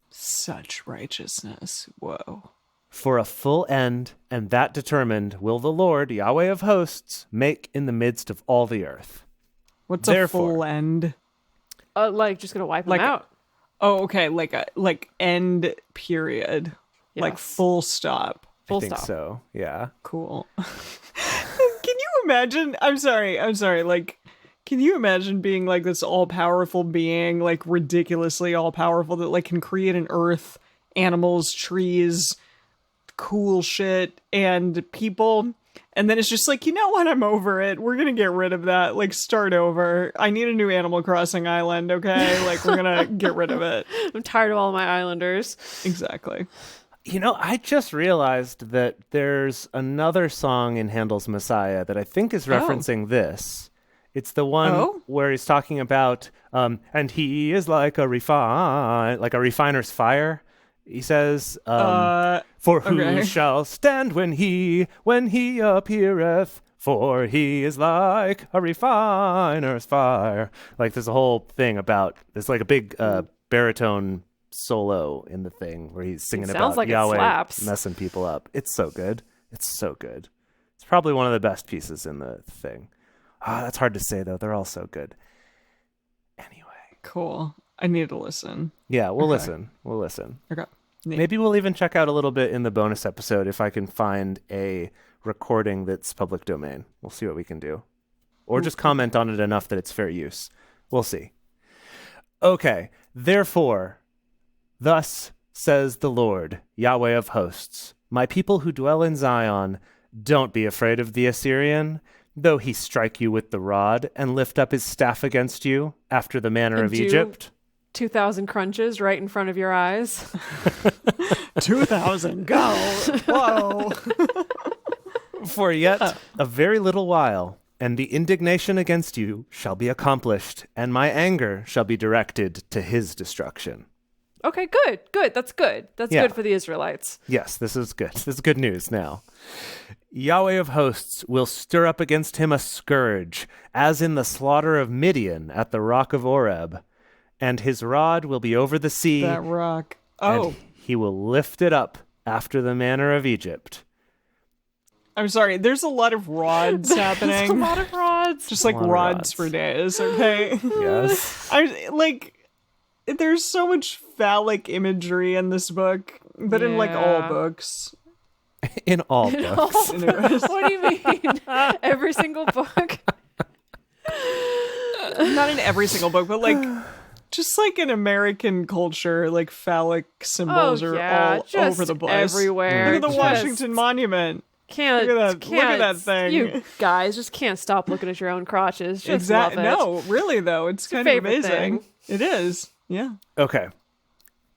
Such righteousness. Whoa. For a full end, and that determined, will the Lord, Yahweh of hosts, make in the midst of all the earth. What's Therefore- a full end? Like, just gonna wipe them Like- out. Oh, okay. Like end period. Like full stop. Full I think stop. so. Yeah. Cool. Can you imagine? I'm sorry. Like, can you imagine being like this all-powerful being, like ridiculously all-powerful that like can create an earth, animals, trees, cool shit, and people, and then it's just like, you know what? I'm over it. We're gonna get rid of that. Like, start over. I need a new Animal Crossing island. Okay, like we're gonna get rid of it. I'm tired of all my islanders. Exactly. You know, I just realized that there's another song in Handel's Messiah that I think is referencing this. It's the one where he's talking about, and he is like a refiner's fire. He says, for who shall stand when he appeareth? For he is like a refiner's fire. Like, there's a whole thing about, there's like a big baritone solo in the thing where he's singing about like Yahweh messing people up. It's so good. It's so good. It's probably one of the best pieces in the thing. That's hard to say, though. They're all so good. Anyway. Cool. I need to listen. Yeah, we'll listen. We'll listen. Okay. Neat. Maybe we'll even check out a little bit in the bonus episode if I can find a recording that's public domain. We'll see what we can do. Or just comment on it enough that it's fair use. We'll see. Okay. Therefore, thus says the Lord, Yahweh of hosts, my people who dwell in Zion, don't be afraid of the Assyrian, though he strike you with the rod and lift up his staff against you after the manner of Egypt. 2,000 crunches right in front of your eyes. 2,000, go! Whoa! For yet a very little while, and the indignation against you shall be accomplished, and my anger shall be directed to his destruction. Okay, good. That's good. That's good for the Israelites. Yes, this is good. This is good news now. Yahweh of hosts will stir up against him a scourge, as in the slaughter of Midian at the rock of Oreb. And his rod will be over the sea. That rock. Oh. And he will lift it up after the manner of Egypt. I'm sorry, there's a lot of rods happening. A lot of rods. Just like rods for days, okay? Yes. There's so much phallic imagery in this book, but in like all books. In all books. What do you mean? Every single book? Not in every single book, but like just like in American culture, like phallic symbols are all over the place. Everywhere. Look at the Washington Monument. Look at that thing. You guys just can't stop looking at your own crotches. Just love it. No, really though, it's kind of amazing. Thing. It is. Yeah. Okay.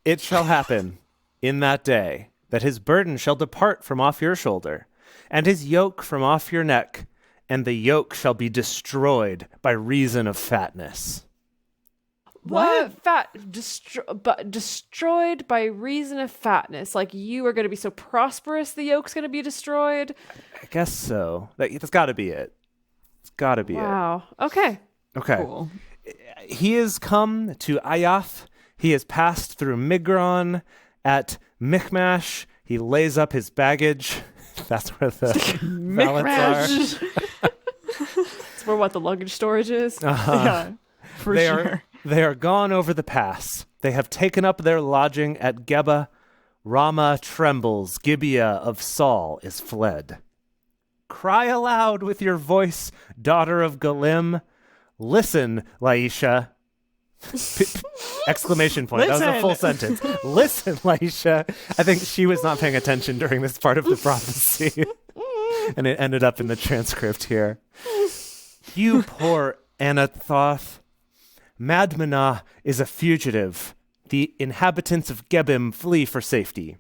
It shall happen in that day that his burden shall depart from off your shoulder, and his yoke from off your neck, and the yoke shall be destroyed by reason of fatness. What? Destroyed by reason of fatness. Like you are going to be so prosperous, the yoke's going to be destroyed? I guess so. That's got to be it. It's got to be it. Wow. Okay. Cool. He has come to Ayath. He has passed through Migron. At Michmash, he lays up his baggage. That's where the valets are. It's where the luggage storage is. Yeah, for sure. They are gone over the pass. They have taken up their lodging at Geba. Ramah trembles. Gibeah of Saul is fled. Cry aloud with your voice, daughter of Galim. Listen, Laisha. Exclamation point. Listen. That was a full sentence. Listen, Laisha. I think she was not paying attention during this part of the prophecy. And it ended up in the transcript here. You poor Anathoth. Madmenah is a fugitive. The inhabitants of Gebim flee for safety.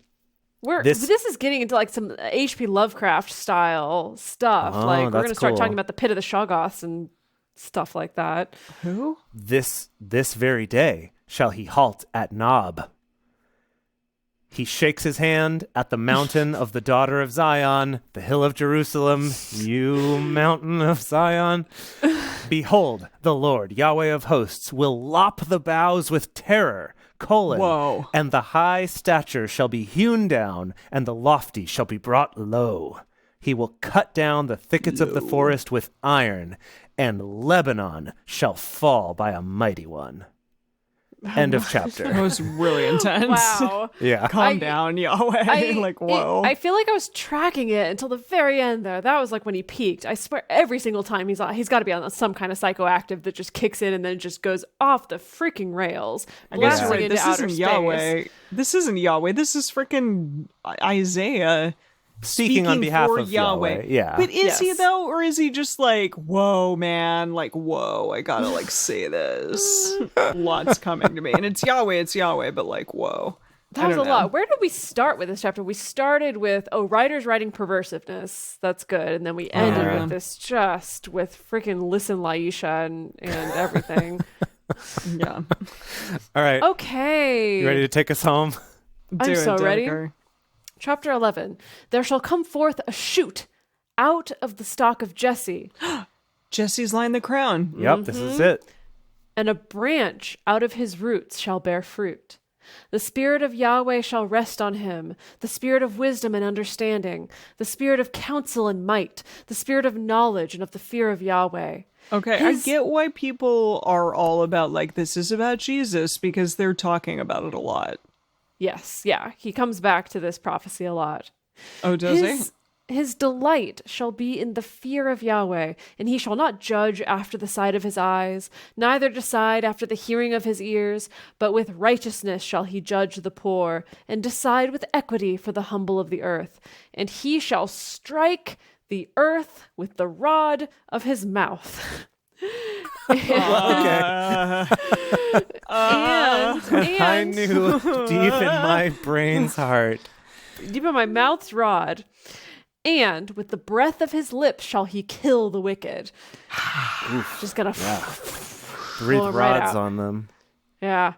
This is getting into like some H.P. Lovecraft style stuff. Like we're going to start talking about the pit of the Shoggoths and stuff like that. Who? This very day shall he halt at Nob. He shakes his hand at the mountain of the daughter of Zion, the hill of Jerusalem, you mountain of Zion. Behold, the Lord, Yahweh of hosts, will lop the boughs with terror, Whoa. And the high stature shall be hewn down, and the lofty shall be brought low. He will cut down the thickets of the forest with iron, and Lebanon shall fall by a mighty one. End of chapter. That was really intense. Wow. Yeah. Calm down, Yahweh. Like, whoa. I feel like I was tracking it until the very end there. That was like when he peaked. I swear every single time he's got to be on some kind of psychoactive that just kicks in and then just goes off the freaking rails. I guess blasting into this outer isn't space. Yahweh. This isn't Yahweh. This is freaking Isaiah. Speaking on behalf for of Yahweh. Yeah. But is he Yes. though, or is he just like, whoa, man, like, whoa, I gotta like say this. Lots coming to me, and it's Yahweh, but like, whoa. That was a lot. Where did we start with this chapter? We started with, writers writing perversiveness. That's good. And then we ended with this just with freaking listen, Laisha and everything. Yeah. All right. Okay. You ready to take us home? I'm so ready. Dedeker. Chapter 11. There shall come forth a shoot out of the stock of Jesse, Jesse's line the crown. Yep, this is it. and a branch out of his roots shall bear fruit. The Spirit of Yahweh shall rest on him, the Spirit of wisdom and understanding, the Spirit of counsel and might, the Spirit of knowledge and of the fear of Yahweh. Okay, I get why people are all about, like, this is about Jesus, because they're talking about it a lot. Yes, yeah, he comes back to this prophecy a lot. Oh, does he? His delight shall be in the fear of Yahweh, and he shall not judge after the sight of his eyes, neither decide after the hearing of his ears, but with righteousness shall he judge the poor, and decide with equity for the humble of the earth. And he shall strike the earth with the rod of his mouth. Okay. And I knew deep in my brain's heart. deep in my mouth's rod. And with the breath of his lips shall he kill the wicked. Just gonna Breathe Pull 'em right rods out. on them. Yeah.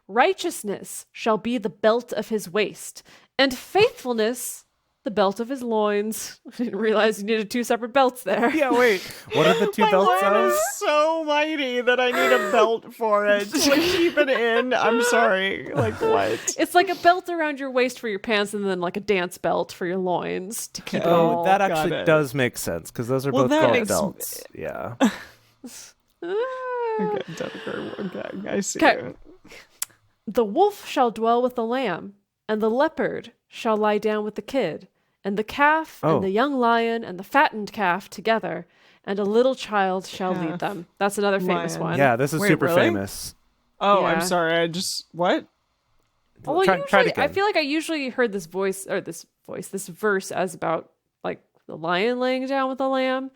Righteousness shall be the belt of his waist, and faithfulness the belt of his loins. I didn't realize you needed two separate belts there. Yeah, wait. What are the two belts Mine of? is so mighty that I need a belt for it. Like, keep it in. I'm sorry. Like, what? It's like a belt around your waist for your pants, and then like a dance belt for your loins to keep it all. Oh, that got actually it. does make sense, because those are Well, both that belt makes- belts. Yeah. Okay, Dedeker. Okay, I see Okay. it. The wolf shall dwell with the lamb, and the leopard shall lie down with the kid, and the calf Oh. and the young lion and the fattened calf together, and a little child shall lead Calf. them. That's another famous Lion. one. Yeah, this is Wait, super really? famous. Oh, Yeah. I'm sorry. I just what? Oh, well, Try usually, it again. I feel like I usually heard this verse as about like the lion laying down with the lamb.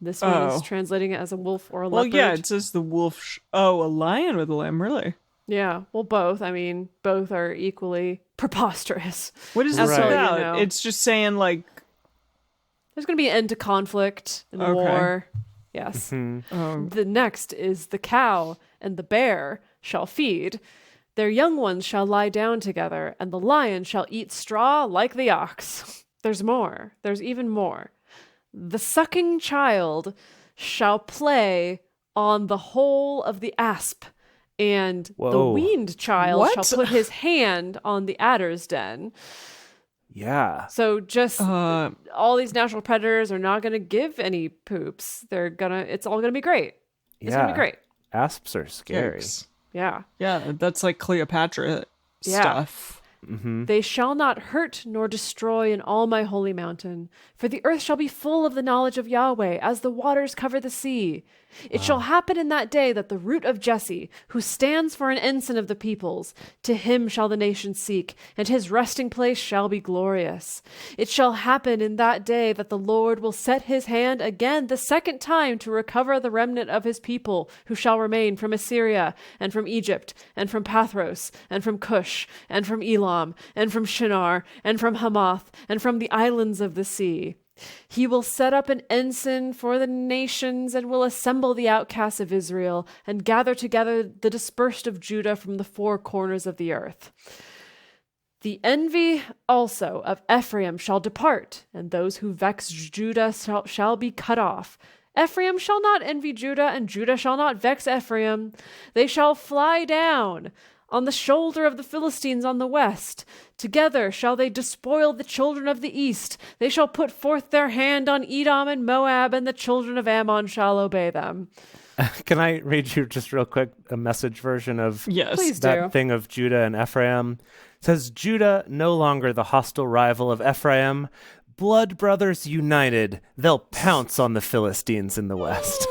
This one is Oh. translating it as a wolf or a Well, leopard. yeah, it says the wolf. A lion with a lamb. Really? Yeah, well, both. I mean, both are equally preposterous. What is As this well, you about? know. It's just saying like, There's going to be an end to conflict and Okay. war. Yes. oh, The next is the cow and the bear shall feed. Their young ones shall lie down together, and the lion shall eat straw like the ox. There's more. There's even more. The sucking child shall play on the hole of the asp, and the Whoa. weaned child What? shall put his hand on the adder's den. Yeah. So just uh, all these natural predators are not going to give any poops. It's all going to be great. It's going to be great. Asps are scary. yikes. Yeah. Yeah, that's like Cleopatra Yeah. stuff. They shall not hurt nor destroy in all my holy mountain, for the earth shall be full of the knowledge of Yahweh, as the waters cover the sea. It shall happen in that day that the root of Jesse, who stands for an ensign of the peoples, to him shall the nations seek, and his resting place shall be glorious. It shall happen in that day that the Lord will set his hand again the second time to recover the remnant of his people, who shall remain from Assyria, and from Egypt, and from Pathros, and from Cush, and from Elam, and from Shinar, and from Hamath, and from the islands of the sea. He will set up an ensign for the nations, and will assemble the outcasts of Israel, and gather together the dispersed of Judah from the four corners of the earth. The envy also of Ephraim shall depart, and those who vex Judah shall be cut off. Ephraim shall not envy Judah, and Judah shall not vex Ephraim. They shall fly down on the shoulder of the Philistines on the west. Together shall they despoil the children of the east. They shall put forth their hand on Edom and Moab, and the children of Ammon shall obey them. Can I read you just real quick a message version of Yes. Please that do. thing of Judah and Ephraim? It says, Judah, no longer the hostile rival of Ephraim. Blood brothers united, they'll pounce on the Philistines in the west.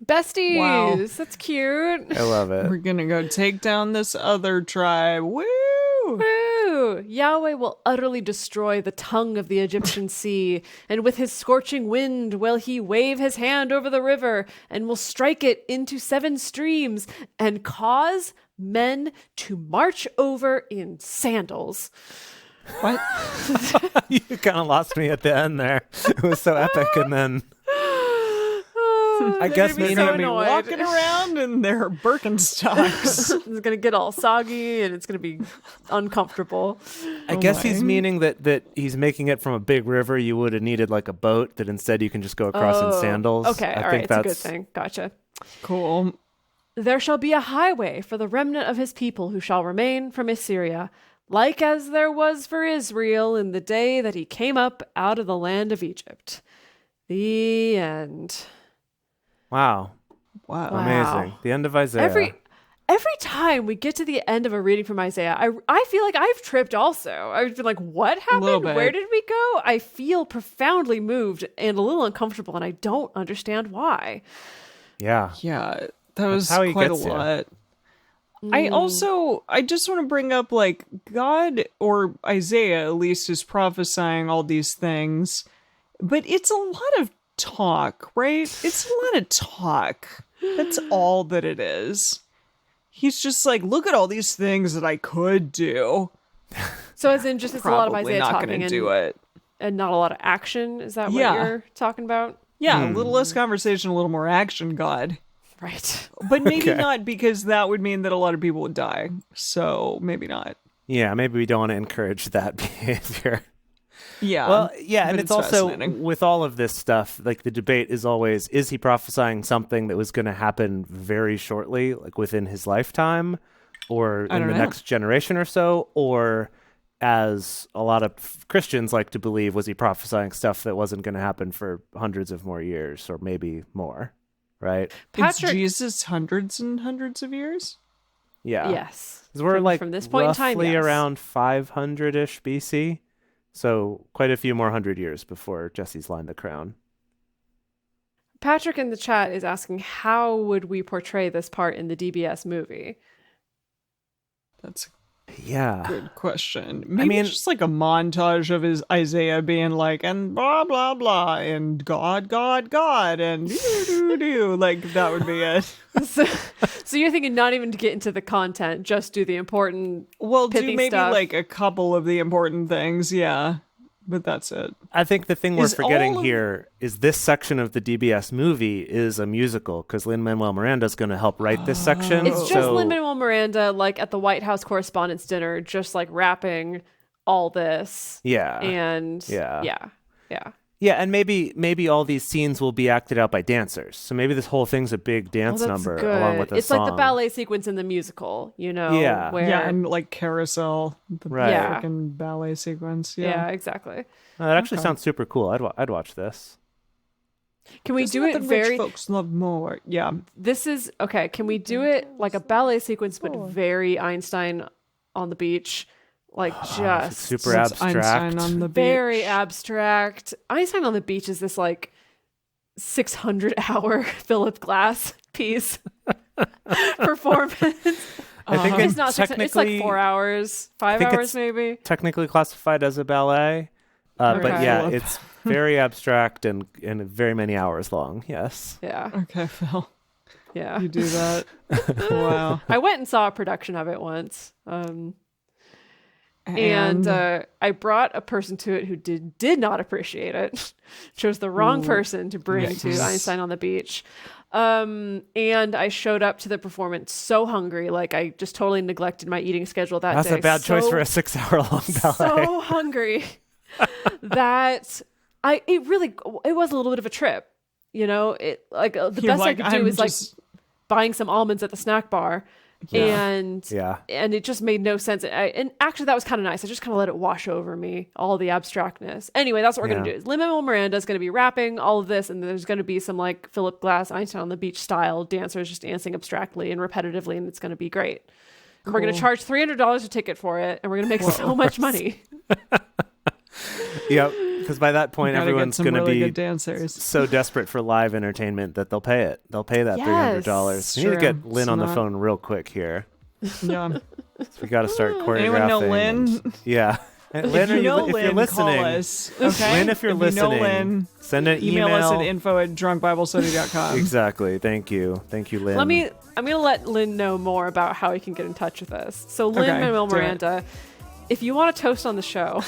Besties. Wow. That's cute. I love it. We're gonna go take down this other tribe. Woo! Woo! Yahweh will utterly destroy the tongue of the Egyptian sea, and with his scorching wind will he wave his hand over the river, and will strike it into 7 streams, and cause men to march over in sandals. What? You kind of lost me at the end there. It was so epic, and then I guess They're maybe gonna Be be so annoyed. walking around in their Birkenstocks. It's gonna get all soggy, and it's gonna be uncomfortable. I guess my. he's meaning that he's making it from a big river. You would have needed like a boat, that instead you can just go across in sandals. Okay, all right, it's a good thing. Gotcha. Cool. There shall be a highway for the remnant of his people who shall remain from Assyria, like as there was for Israel in the day that he came up out of the land of Egypt. The end. Wow. Wow. Amazing. The end of Isaiah. Every time we get to the end of a reading from Isaiah, I feel like I've tripped also. I've been like, what little happened? bit. Where did we go? I feel profoundly moved and a little uncomfortable, and I don't understand why. Yeah. Yeah, that was how he quite a gets you. lot. I just want to bring up, like, God, or Isaiah at least, is prophesying all these things, but it's a lot of talk, right? It's a lot of talk. That's all that it is. He's just like, look at all these things that I could do. So as in just it's a lot of Probably Isaiah not talking going to do it. and not a lot of action. Is that what Yeah. you're talking about? Yeah, a little less conversation, a little more action, God. Right. But maybe Okay. not, because that would mean that a lot of people would die. So maybe not. Yeah, maybe we don't want to encourage that behavior. Yeah. Well, yeah, and but it's also fascinating. with all of this stuff, like the debate is always, is he prophesying something that was going to happen very shortly, like within his lifetime, or I in don't the know. next generation or so, or as a lot of Christians like to believe, was he prophesying stuff that wasn't going to happen for hundreds of more years, or maybe more, right? It's Jesus hundreds and hundreds of years? Yeah. Yes. 'Cause we're like from this point in time, roughly yes. around 500-ish BC. So quite a few more hundred years before Jesse's line the crown. Patrick in the chat is asking, how would we portray this part in the DBS movie? That's Yeah. a good question. Maybe mean- just like a montage of his Isaiah being like, and blah, blah, blah, and God, God, God, and do. Like, that would be it. So you're thinking not even to get into the content, just do the important Well, do pithy maybe stuff. like a couple of the important things, yeah. But that's it. I think the thing we're Is forgetting all of- here is this section of the DBS movie is a musical, because Lin-Manuel Miranda is going to help write this section. It's just so, Lin-Manuel Miranda, like at the White House Correspondents' Dinner, just like rapping all this. Yeah. And Yeah. yeah. Yeah, and maybe all these scenes will be acted out by dancers. So maybe this whole thing's a big dance Well, number that's along good. with a It's song. like the ballet sequence in the musical, you know? Yeah. Where, Yeah, and like Carousel, the Right. Yeah. freaking ballet sequence. yeah, Yeah. exactly. That actually Okay. sounds super cool. I'd watch this. Can we Isn't do that it the very? rich folks love more? Yeah. This is okay. Can we do it like a ballet sequence, but very Einstein on the beach? Like just Super What's abstract. Einstein on the beach? very abstract. Einstein on the beach is this like 600-hour Philip Glass piece performance. I think It's not 600, it's like 4 hours, 5 think hours it's maybe. technically classified as a ballet. But Okay. yeah, Philip. it's very abstract and very many hours long. Yes. Yeah, Okay, Phil. yeah. You do that. Wow. I went and saw a production of it once. And I brought a person to it who did not appreciate it. Chose the wrong person to bring to Yikes. Einstein on the Beach. And I showed up to the performance so hungry, like I just totally neglected my eating schedule that That's day. a bad choice So- for a 6-hour-long ballet. So hungry that it was a little bit of a trip. You know, it like the You're best like, I could do I'm is like just- buying some almonds at the snack bar And it just made no sense. And actually, that was kind of nice. I just kind of let it wash over me, all the abstractness. Anyway, that's what we're going to do. Lin-Manuel Miranda is going to be rapping all of this, and there's going to be some like Philip Glass, Einstein on the Beach style dancers just dancing abstractly and repetitively, and it's going to be great. Cool. We're going to charge $300 a ticket for it, and we're going to make so much money. Yep. Because by that point, everyone's going to be dancers. so desperate for live entertainment that they'll pay it. They'll pay that $300. We need to get Lynn on the phone real quick here. Yeah. So we got to start choreographing. Anyone know Lynn? Yeah. And Lynn, if you're listening, call us, okay? Lynn, if you're listening, Lynn, send an email. Email us at info@drunkbiblestudy.com. Exactly. Thank you, Lynn. I'm going to let Lynn know more about how he can get in touch with us. So Lin-Manuel Miranda, if you want to toast on the show,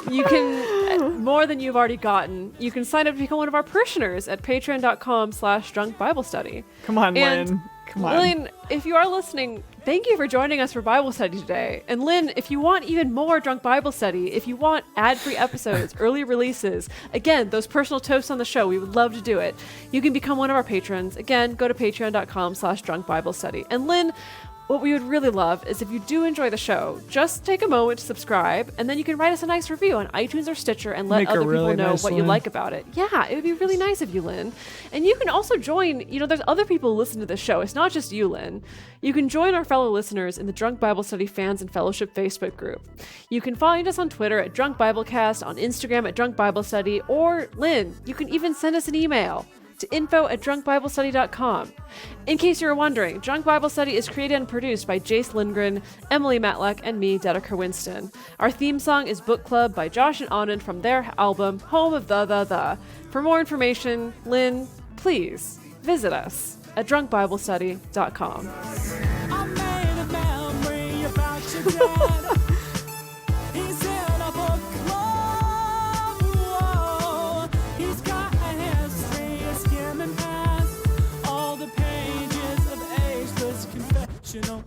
you can, more than you've already gotten, you can sign up to become one of our parishioners at patreon.com/drunkbiblestudy. Come on, Lynn. Come on. Lynn, if you are listening, thank you for joining us for Bible study today. And Lynn, if you want even more Drunk Bible Study, if you want ad-free episodes, early releases, again, those personal toasts on the show, we would love to do it. You can become one of our patrons. Again, go to patreon.com/drunkbiblestudy. And Lynn, what we would really love is if you do enjoy the show, just take a moment to subscribe, and then you can write us a nice review on iTunes or Stitcher and let other people know what you like about it. Yeah, it would be really nice of you, Lynn. And you can also join, there's other people who listen to the show. It's not just you, Lynn. You can join our fellow listeners in the Drunk Bible Study Fans and Fellowship Facebook group. You can find us on Twitter at Drunk Biblecast, on Instagram at Drunk Bible Study, or Lynn, you can even send us an email to info@drunkbiblestudy.com. In case you were wondering, Drunk Bible Study is created and produced by Jase Lindgren, Emily Matlack, and me, Dedeker Winston. Our theme song is Book Club by Josh and Anand from their album Home of the. For more information, Lynn, please visit us at drunkbiblestudy.com. I made a memory about your dad. He's in a book club. Whoa. He's got a history of skimming past all the pages of ageless confessional.